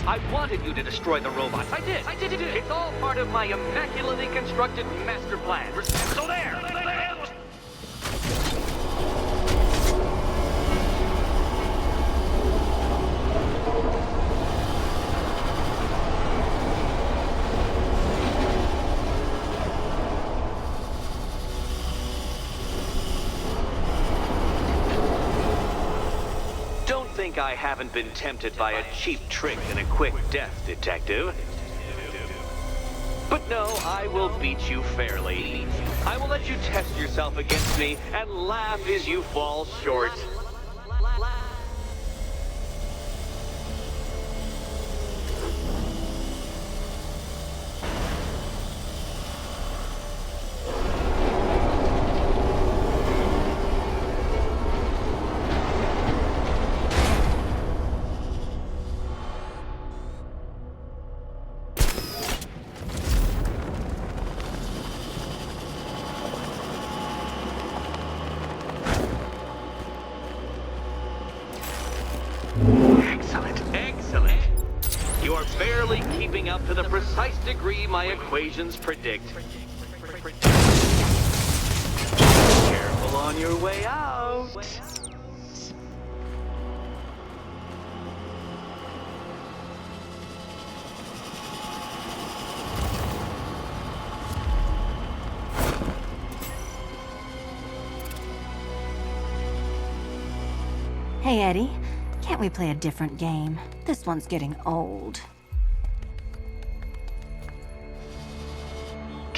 I wanted you to destroy the robots. I did. It's all part of my immaculately constructed master plan. So there. Think I haven't been tempted by a cheap trick and a quick death, Detective. But no, I will beat you fairly. I will let you test yourself against me and laugh as you fall short. Excellent. You are barely keeping up to the precise degree my equations predict. Careful on your way out. Hey, Eddie. Can't we play a different game? This one's getting old.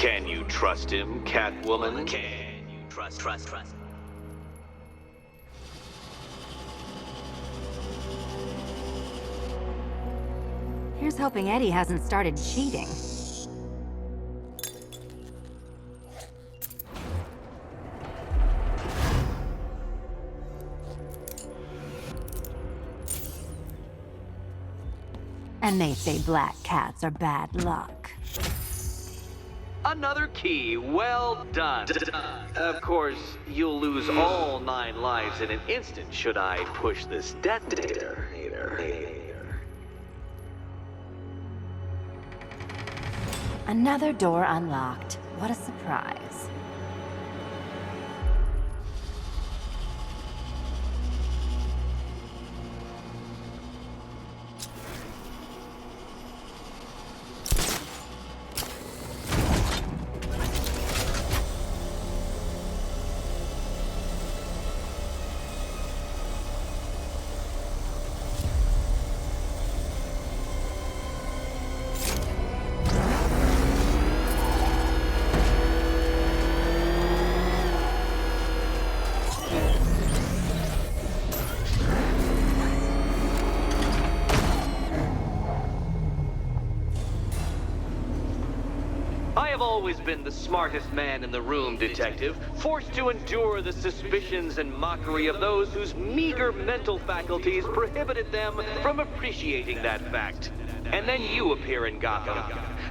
Can you trust him, Catwoman? Can you trust? Here's hoping Eddie hasn't started cheating. And they say black cats are bad luck. Another key, well done. Of course, you'll lose all 9 lives in an instant should I push this detonator. Another door unlocked. What a surprise. Always been the smartest man in the room, Detective, forced to endure the suspicions and mockery of those whose meager mental faculties prohibited them from appreciating that fact. And then you appear in Gotham,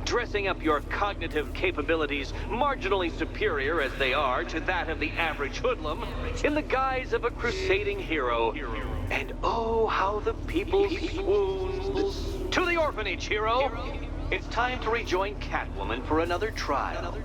dressing up your cognitive capabilities marginally superior as they are to that of the average hoodlum, in the guise of a crusading hero. And oh, how the people swoon. To the orphanage, hero! It's time to rejoin Catwoman for another trial.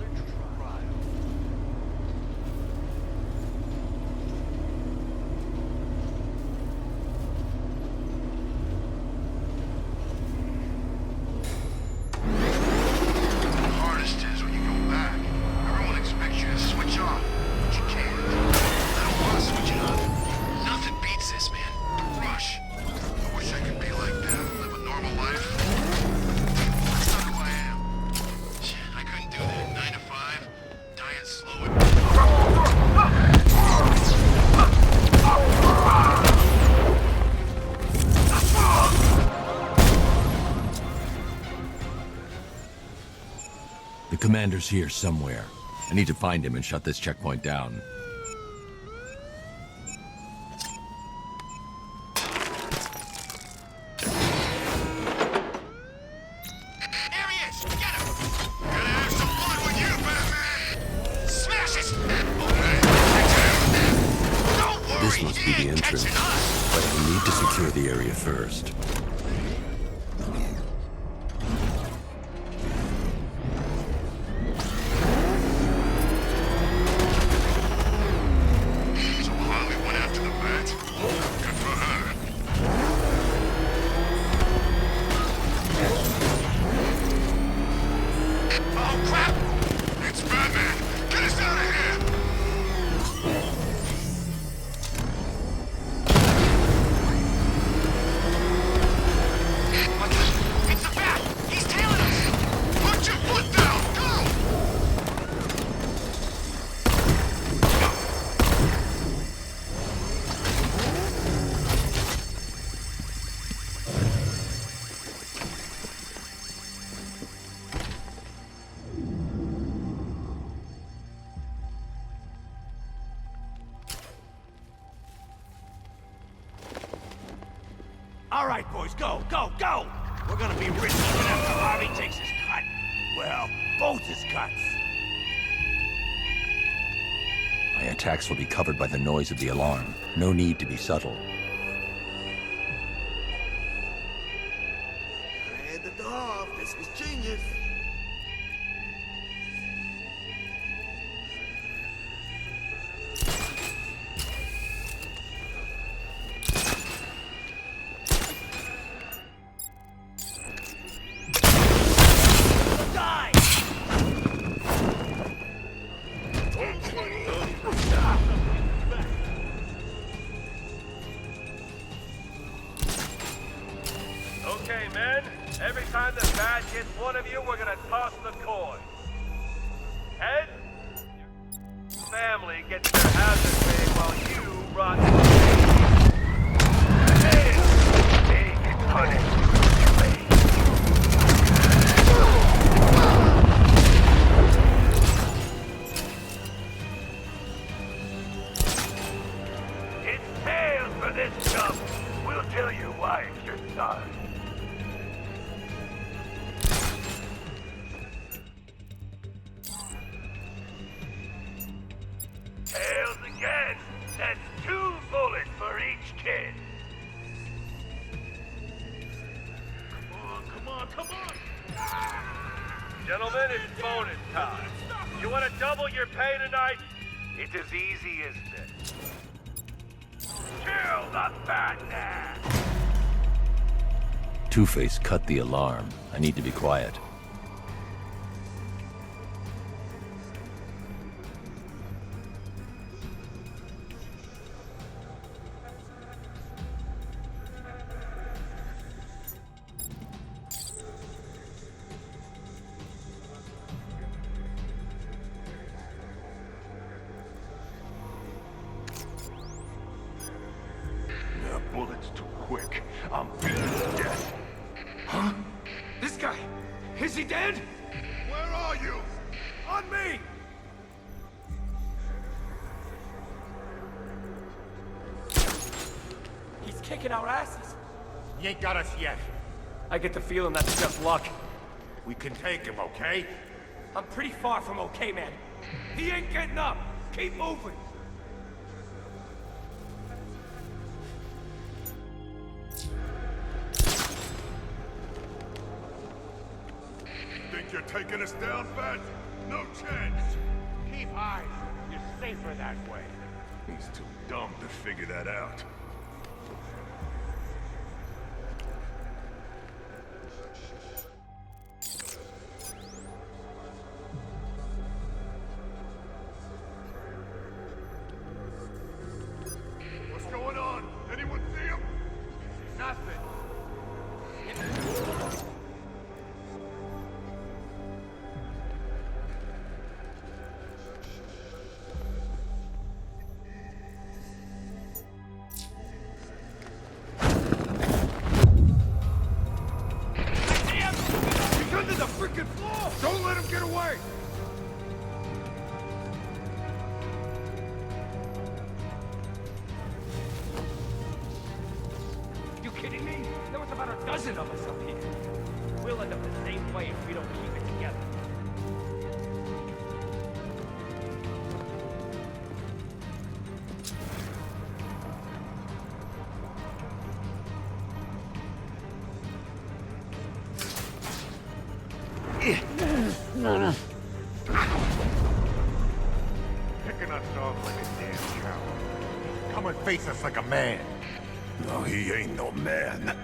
The commander's here somewhere. I need to find him and shut this checkpoint down. This must be the entrance, but I need to secure the area first. All right, boys, go, go, go! We're gonna be rich even after Harvey takes his cut. Well, both his cuts. My attacks will be covered by the noise of the alarm. No need to be subtle. I had the door off. This was genius. Okay, men. Every time the bat hits one of you, we're gonna toss the coin. Ed? Family gets their hazard pay while you rot. Big punishment. It's tails for this stuff. We'll tell your wife you're sorry. Tails again. That's 2 bullets for each kid. Come on. Gentlemen, it's bonus time. You want to double your pay tonight? It's as easy as this. Kill the Batman! Two-Face cut the alarm. I need to be quiet. The bullet's too quick. I'm beating to death. Huh? This guy, is he dead? Where are you? On me! He's kicking our asses. He ain't got us yet. I get the feeling that's just luck. We can take him, okay? I'm pretty far from okay, man. He ain't getting up. Keep moving. Think you're taking us down, Bat? No chance. Keep high. You're safer that way. He's too dumb to figure that out. What's going on? Anyone see him? Nothing. He's under the freaking floor! Don't let him get away! You kidding me? There was about a dozen of us up here. We'll end up the same way if we don't keep it together. Picking us off like a damn coward. Come and face us like a man. No, he ain't no man.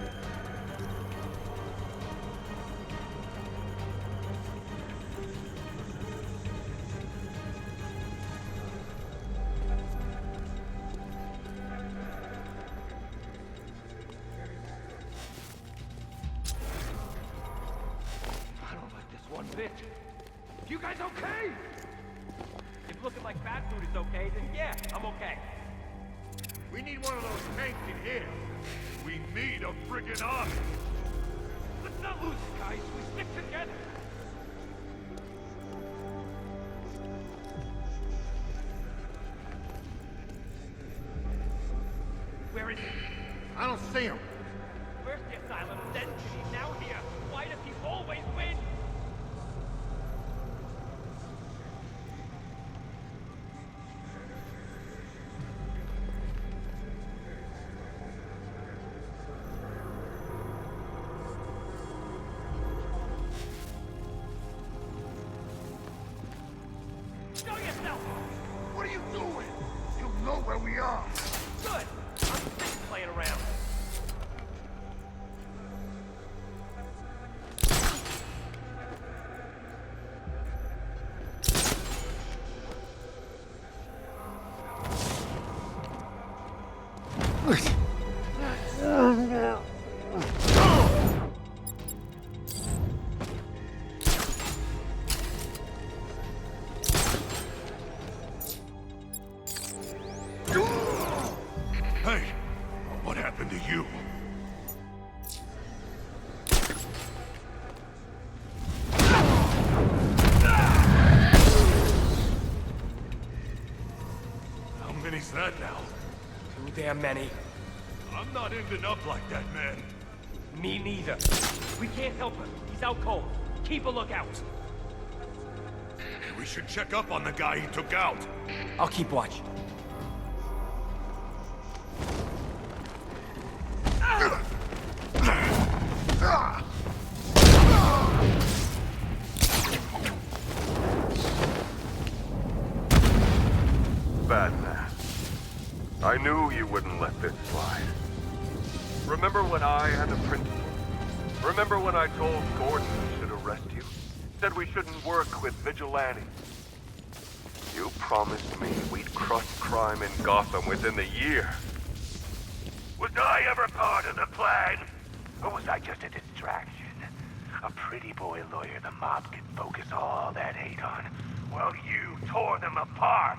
I don't like this one bit. You guys okay? If looking like bad food is okay, then yeah, I'm okay. We need one of those tanks in here. We need a friggin' army. Let's not lose it, guys. We stick together. Where is he? I don't see him. Where's the asylum? Then he's now here. Why does he always win? Show yourself! What are you doing? You know where we are. Good! I'm sick of playing around. damn many. I'm not ending up like that, man. Me neither. We can't help him. He's out cold. Keep a lookout. We should check up on the guy he took out. I'll keep watch. Batman, I knew you wouldn't let this slide. Remember when I had the principal? Remember when I told Gordon we should arrest you? Said we shouldn't work with vigilantes? You promised me we'd crush crime in Gotham within the year. Was I ever part of the plan? Or was I just a distraction? A pretty boy lawyer the mob could focus all that hate on, while you tore them apart.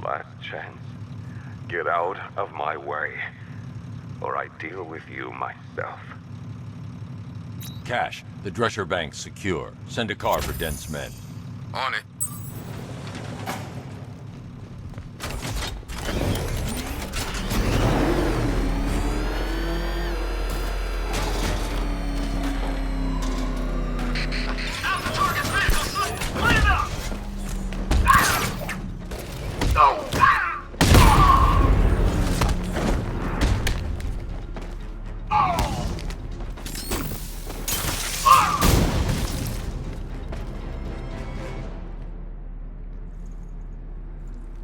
Last chance. Get out of my way, or I deal with you myself. Cash, the Drescher Bank's secure. Send a car for Dent's men. On it.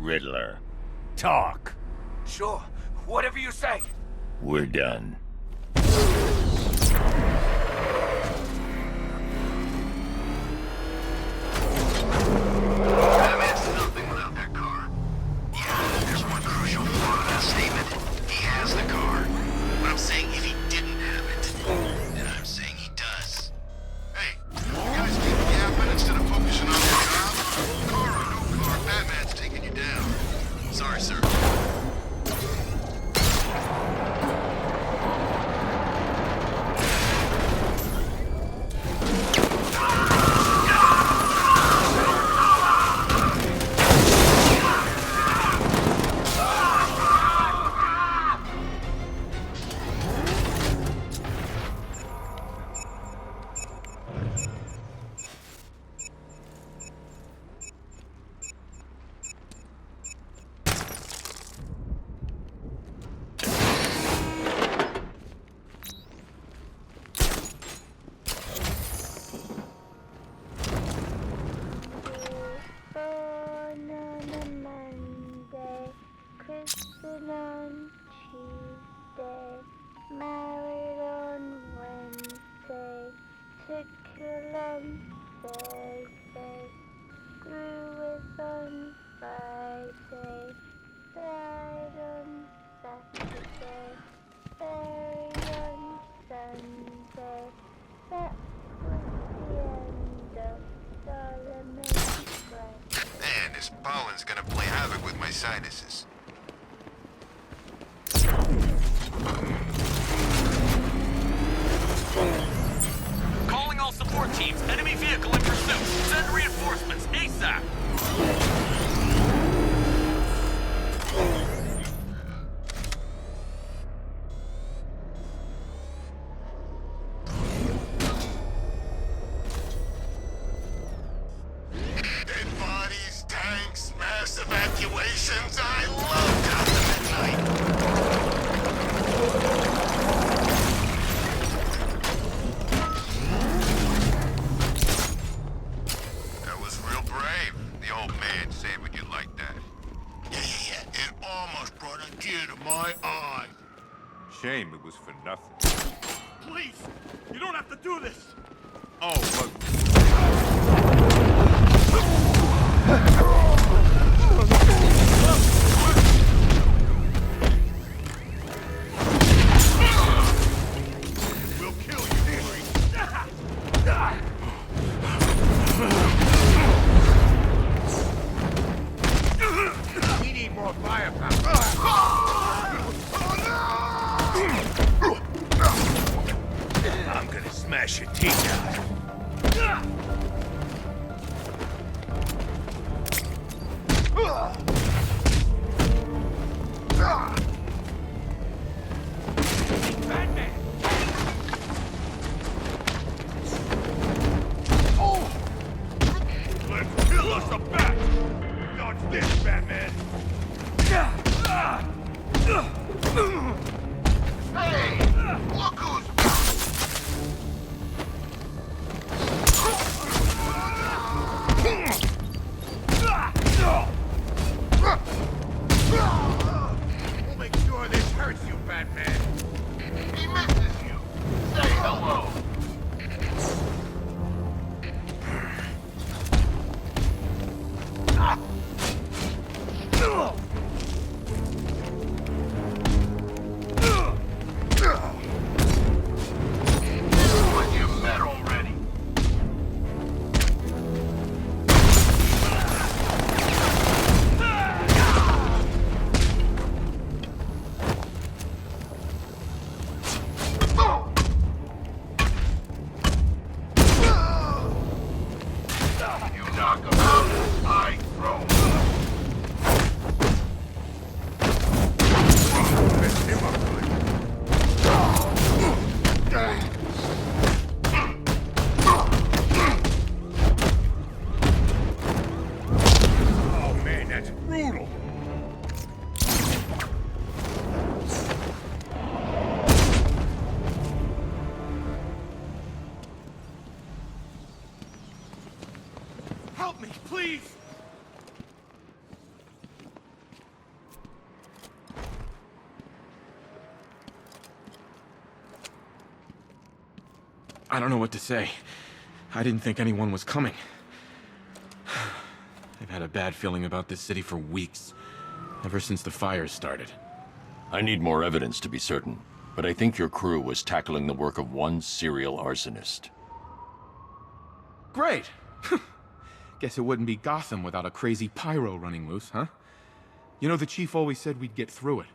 Riddler, talk. Sure. Whatever you say. We're done. Batman's nothing without that car. Yeah, there's one crucial flaw in that statement. He has the car. But I'm saying if he didn't have it, then I'm saying he does. Hey, you guys keep yapping instead of focusing on your job? Car or no car, Batman's taking you down. Sorry, sir. Man, this pollen's gonna play havoc with my sinuses. Calling all support teams. Enemy vehicle in pursuit. Send reinforcements ASAP. Dead bodies, tanks, mass evacuations. I love Gotham at night. That was real brave, the old man saving you like that. Yeah. It almost brought a tear to my eye. Shame it was for nothing. Please! You don't have to do this! Oh, look. We'll kill you, We need more firepower. I'm gonna smash your teeth out. Hey! Look who's... We'll make sure this hurts you, Batman. He misses you. Say hello. When you met already. You knock him out, I throw him. Mess him up good. Oh man, that's brutal. Help me, please! I don't know what to say. I didn't think anyone was coming. I've had a bad feeling about this city for weeks. Ever since the fires started. I need more evidence to be certain, but I think your crew was tackling the work of one serial arsonist. Great! Guess it wouldn't be Gotham without a crazy pyro running loose, huh? You know, the chief always said we'd get through it.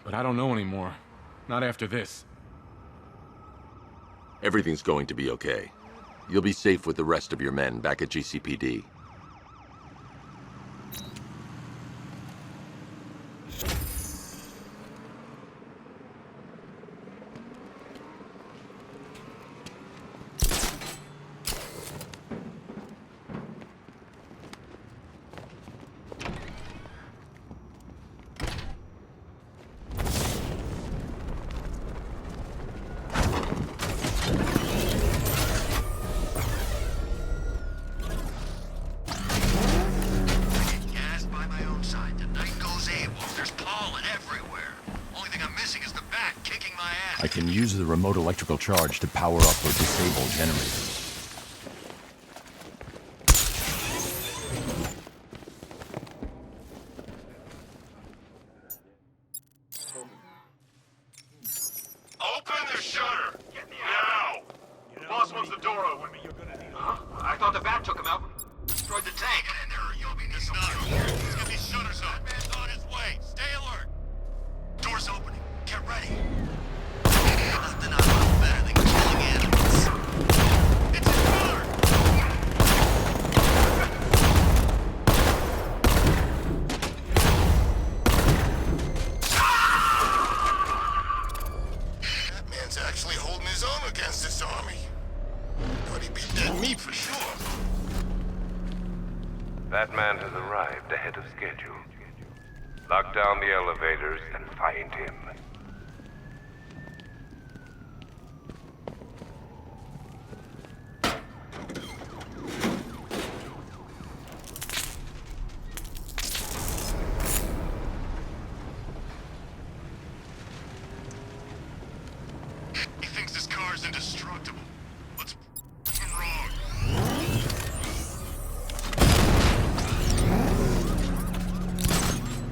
But I don't know anymore. Not after this. Everything's going to be okay. You'll be safe with the rest of your men back at GCPD. I can use the remote electrical charge to power up or disable generators. Open the shutter! Now! The boss wants the door open. I thought the bat took him out. Destroyed the tank. And you'll be needing Let's get these shutters up. Batman's on his way. Stay alert. Door's opening. Get ready. Nothing I love better than killing animals. It's his car! Batman's actually holding his own against this army. Thought he'd be dead meat for sure. Batman has arrived ahead of schedule. Lock down the elevators and find him. He thinks this car's indestructible. Let's prove him wrong.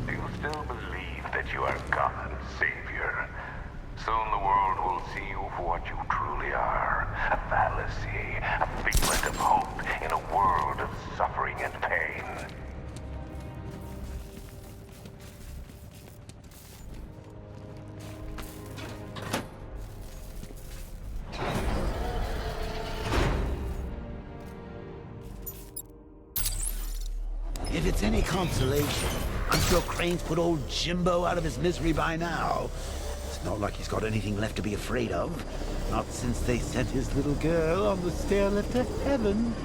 Do you still believe that you are Gotham's savior? Soon the world will see you for what you truly are. A fallacy, a figment of hope in a world of suffering and pain. If it's any consolation, I'm sure Crane's put old Jimbo out of his misery by now. It's not like he's got anything left to be afraid of. Not since they sent his little girl on the stair lift to heaven.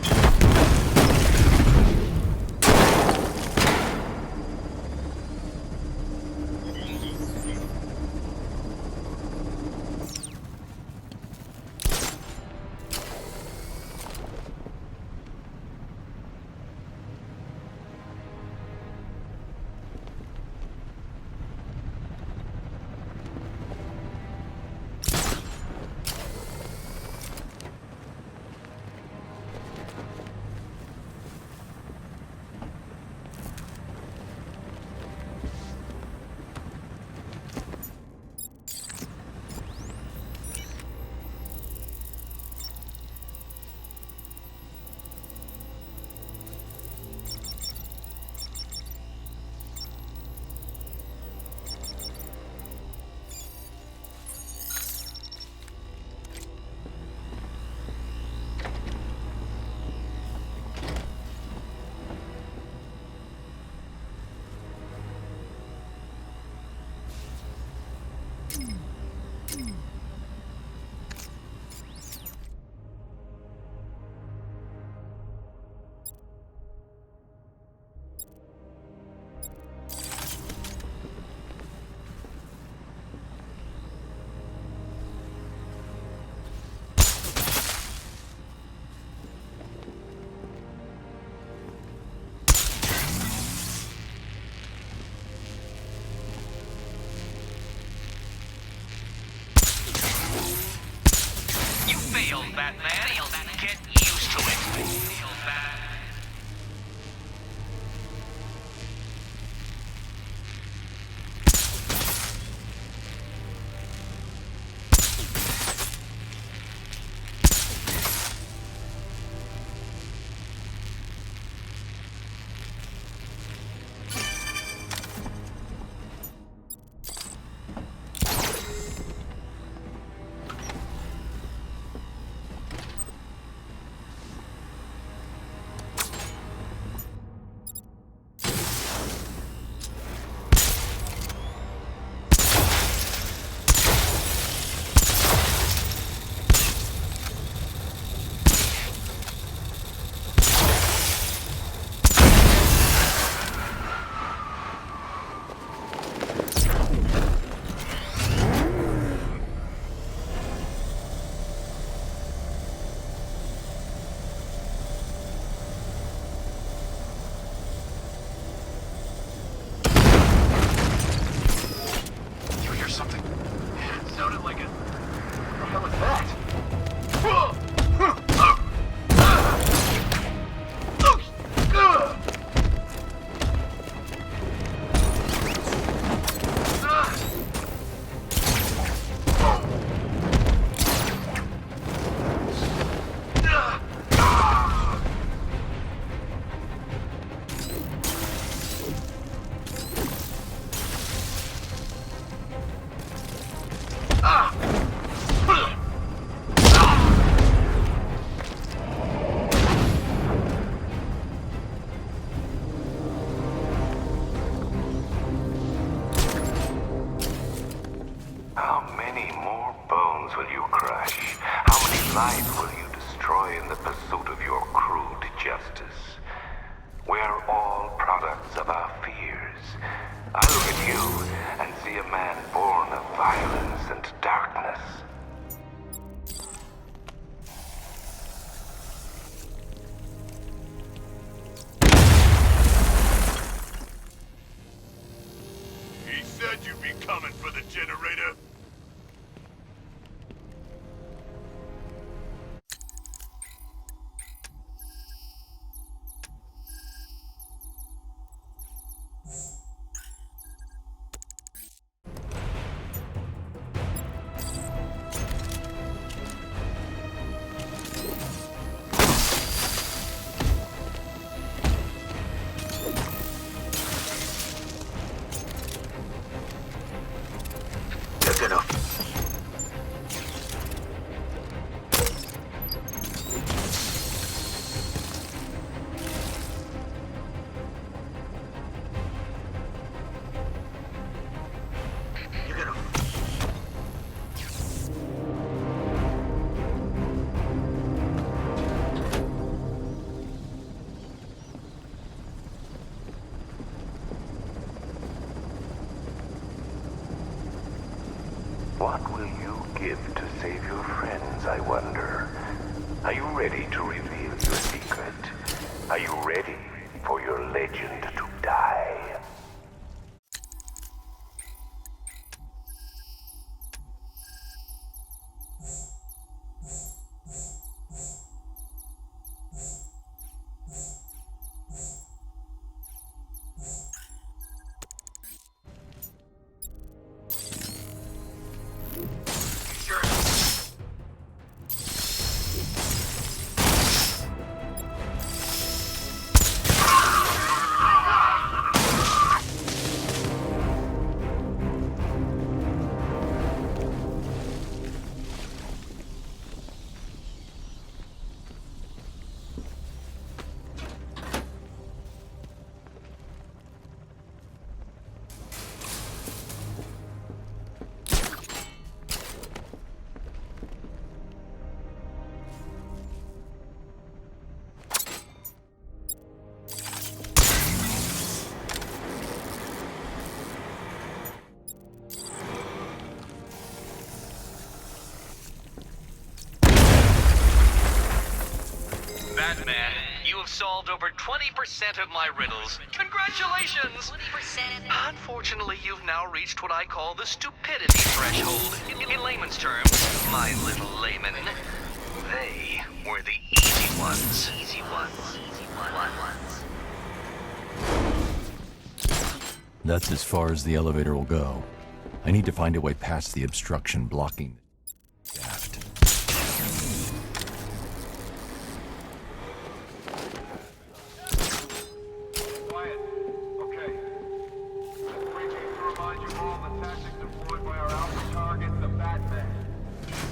You failed, Batman. Get used to it. life will you destroy in the pursuit of your crude justice? We're all products of our fears. I look at you and see a man born of violence and darkness. He said you'd be coming for the generator. What will you give to save your friends, I wonder? Are you ready to reveal your secret? Are you ready for your legend to die? Batman, you have solved over 20% of my riddles. Congratulations! 20%? Unfortunately, you've now reached what I call the stupidity threshold. In layman's layman's terms, my little layman, they were the easy ones. Easy ones. That's as far as the elevator will go. I need to find a way past the obstruction blocking the shaft. Quiet. Okay. Let's briefly remind you all the tactics employed by our alpha target, the Batman.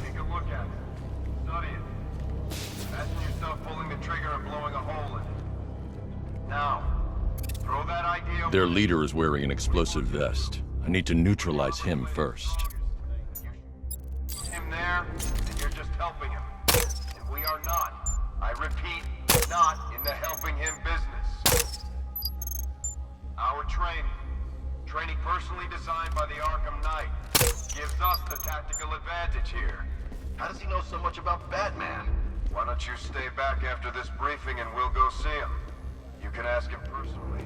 Take a look at it. Study it. Imagine yourself pulling the trigger and blowing a hole in it. Now, throw that idea. Their leader is wearing an explosive vest. I need to neutralize him first. Him there, and you're just helping him. And we are not, I repeat, not in the helping him business. Our training personally designed by the Arkham Knight, gives us the tactical advantage here. How does he know so much about Batman? Why don't you stay back after this briefing and we'll go see him? You can ask him personally.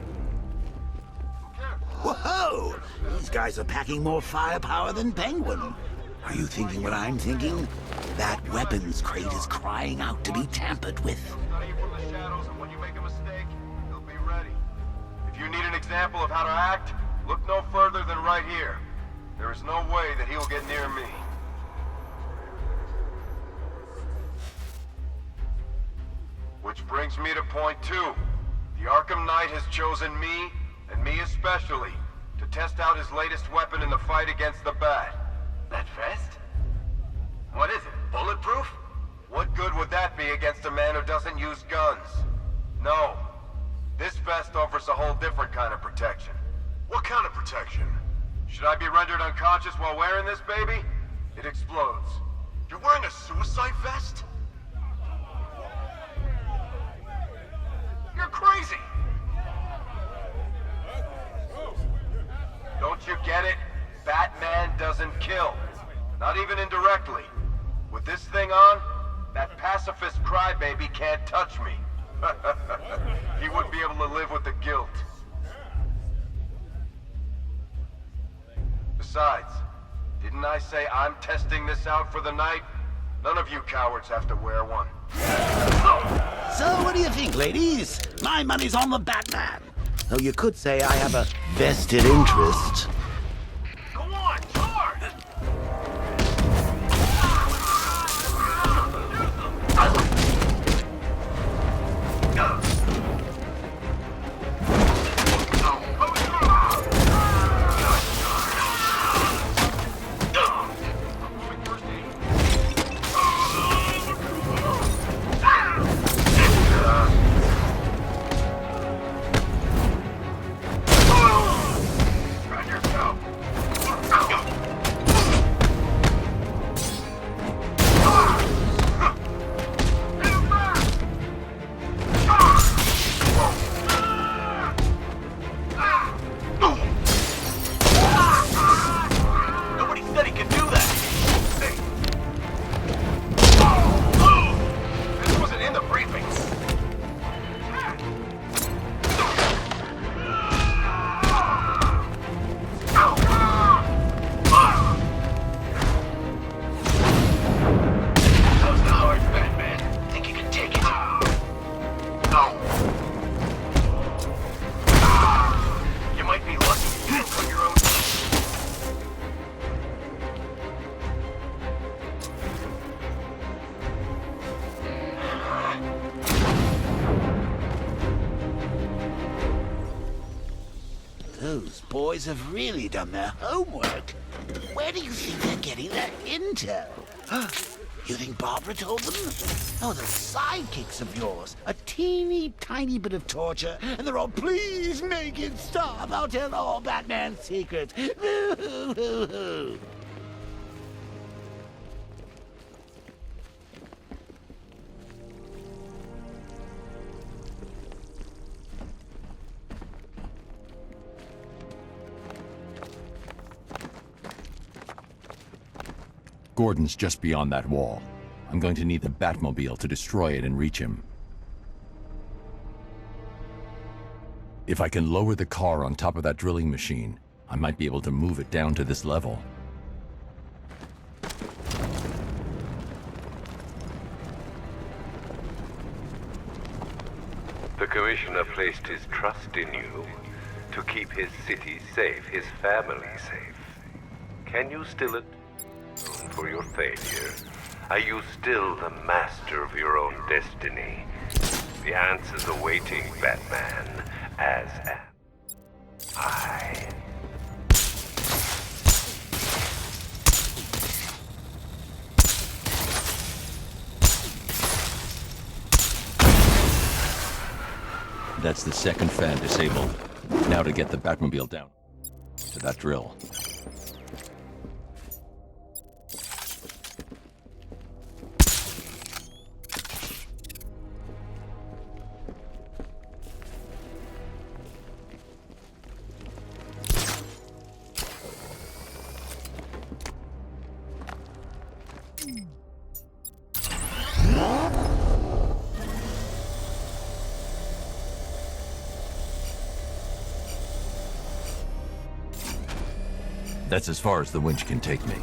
Whoa! These guys are packing more firepower than Penguin. Are you thinking what I'm thinking? That weapons crate is crying out to be tampered with. Study from the shadows, and when you make a mistake, he'll be ready. If you need an example of how to act, look no further than right here. There is no way that he'll get near me. Which brings me to point 2. The Arkham Knight has chosen me, and me especially, to test out his latest weapon in the fight against the Bat. That vest? What is it, bulletproof? What good would that be against a man who doesn't use guns? No. This vest offers a whole different kind of protection. What kind of protection? Should I be rendered unconscious while wearing this baby? It explodes. You're wearing a suicide vest? You're crazy! Don't you get it? Batman doesn't kill. Not even indirectly. With this thing on, that pacifist crybaby can't touch me. He wouldn't be able to live with the guilt. Besides, didn't I say I'm testing this out for the night? None of you cowards have to wear one. So what do you think, ladies? My money's on the Batman. Though you could say I have a vested interest. Go on, charge! Those boys have really done their homework. Where do you think they're getting their intel? You think Barbara told them? Oh, those sidekicks of yours. A teeny tiny bit of torture, and they're all, please make it stop. I'll tell all Batman's secrets. Gordon's just beyond that wall. I'm going to need the Batmobile to destroy it and reach him. If I can lower the car on top of that drilling machine, I might be able to move it down to this level. The Commissioner placed his trust in you to keep his city safe, his family safe. Can you still atone for your failure? Are you still the master of your own destiny? The answer's awaiting, Batman, as am I. That's the second fan disabled. Now to get the Batmobile down to that drill. That's as far as the winch can take me.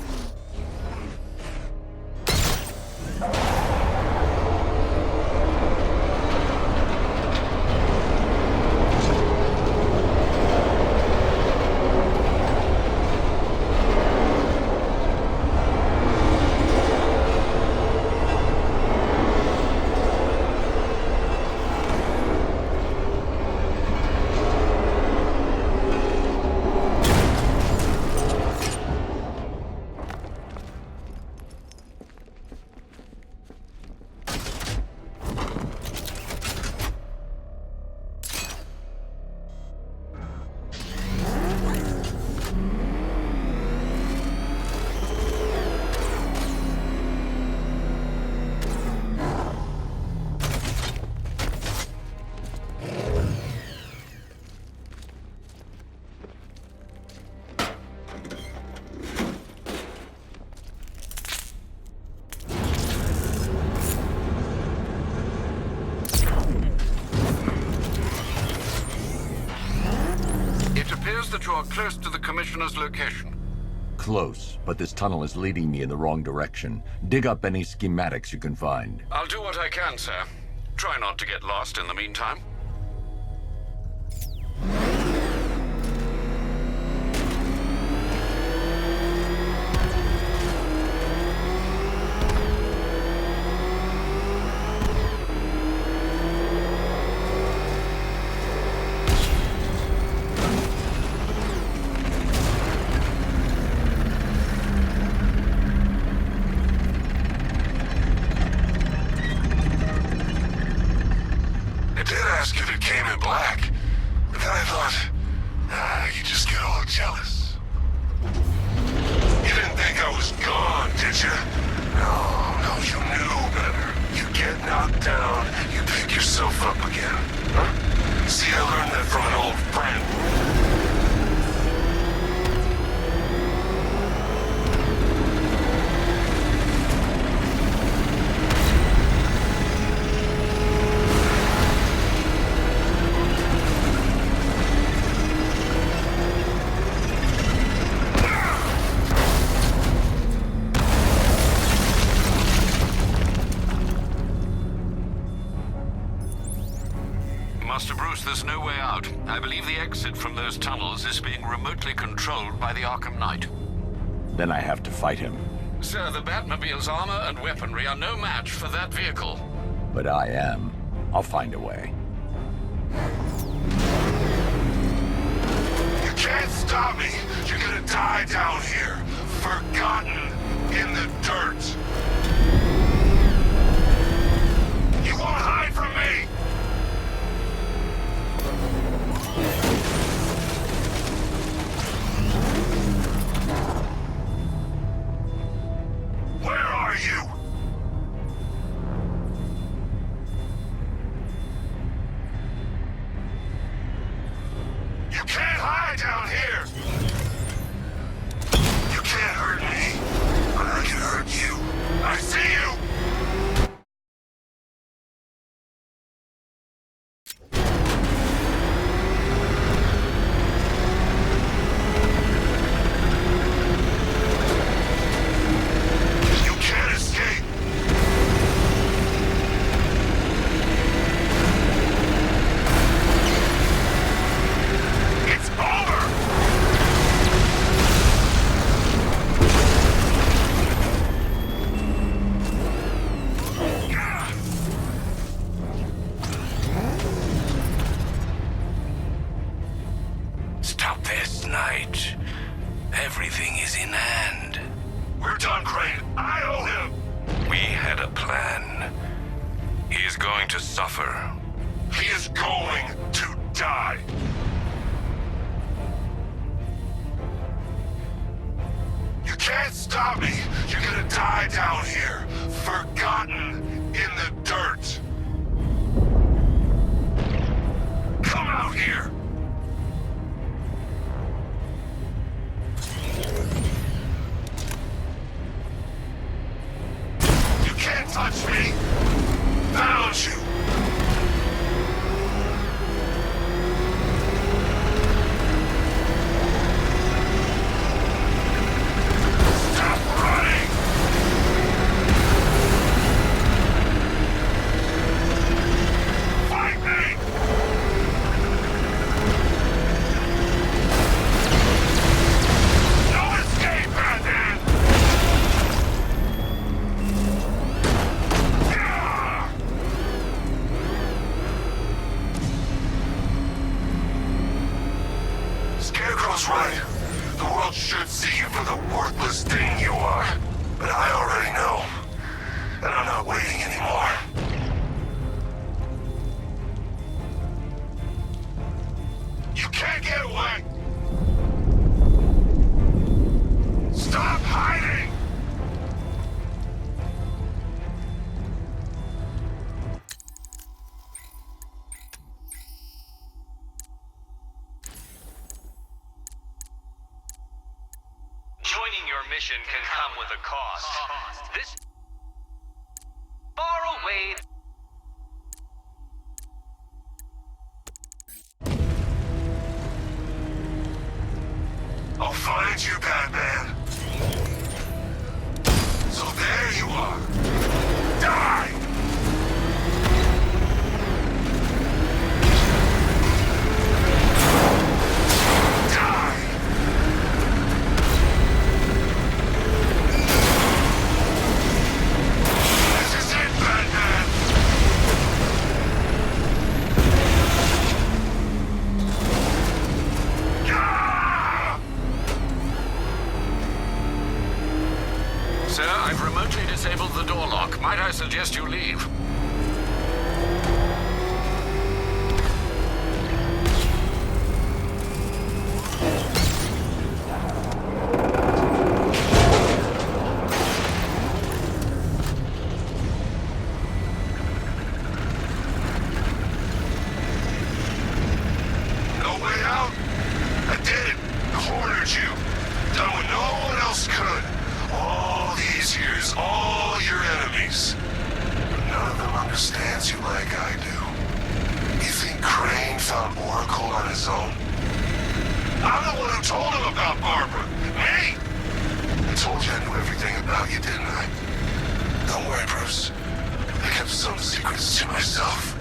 That you are close to the Commissioner's location. Close, but this tunnel is leading me in the wrong direction. Dig up any schematics you can find. I'll do what I can, sir. Try not to get lost in the meantime. Master Bruce, there's no way out. I believe the exit from those tunnels is being remotely controlled by the Arkham Knight. Then I have to fight him. Sir, the Batmobile's armor and weaponry are no match for that vehicle. But I am. I'll find a way. You can't stop me! You're gonna die down here, forgotten in the dirt! You won't hide from me! Where are you? You can't hide down here! You can't hurt me, but I can hurt done, Crane. I owe him. We had a plan. He is going to suffer. He is going to die. You can't stop me. You're gonna die down here, forgotten in the dirt. Come out here. You can't touch me. Found you. Scarecrow's right. The world should see you for the worthless thing you are. But I already know. And I'm not waiting anymore. You can't get away! Stop hiding! Joining your mission can come with a cost. This far away. I'll find you, Batman. So there you are. Die! Sir, I've remotely disabled the door lock. Might I suggest you leave? No way out? I did it. Cornered you. Done what no one else could. All these years, all your enemies. But none of them understands you like I do. You think Crane found Oracle on his own? I'm the one who told him about Barbara. Me! I told you I knew everything about you, didn't I? Don't worry, Bruce. I kept some secrets to myself.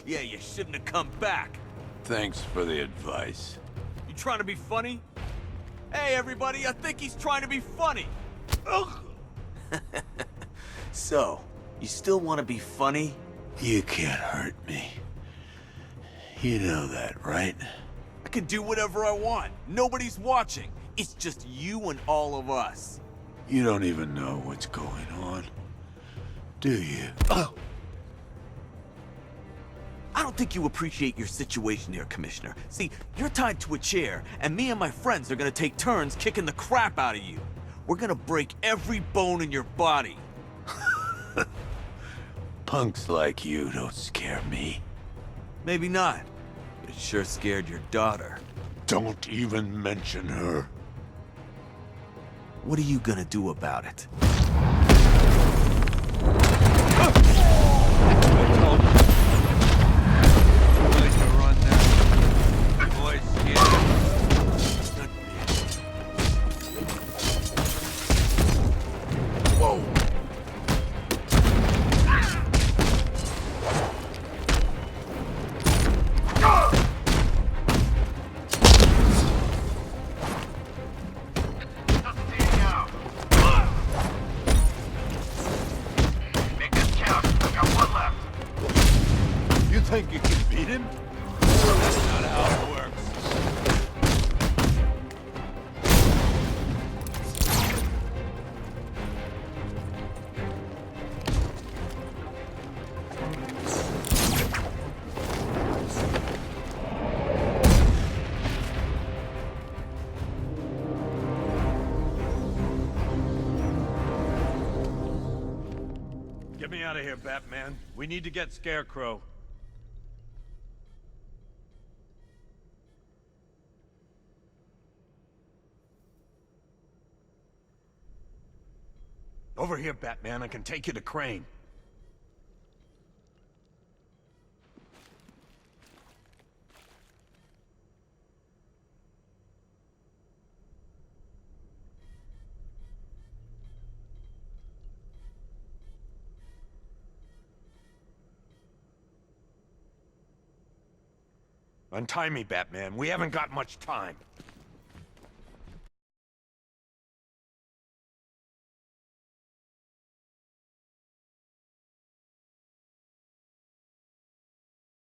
Yeah, you shouldn't have come back. Thanks for the advice. You trying to be funny? Hey, everybody, I think he's trying to be funny. So, you still want to be funny? You can't hurt me. You know that, right? I can do whatever I want. Nobody's watching. It's just you and all of us. You don't even know what's going on, do you? I don't think you appreciate your situation here, Commissioner. See, you're tied to a chair, and me and my friends are gonna take turns kicking the crap out of you. We're gonna break every bone in your body. Punks like you don't scare me. Maybe not, but it sure scared your daughter. Don't even mention her. What are you gonna do about it? Beat him? That's not how it works. Get me out of here, Batman. We need to get Scarecrow. Over here, Batman. I can take you to Crane. Untie me, Batman. We haven't got much time.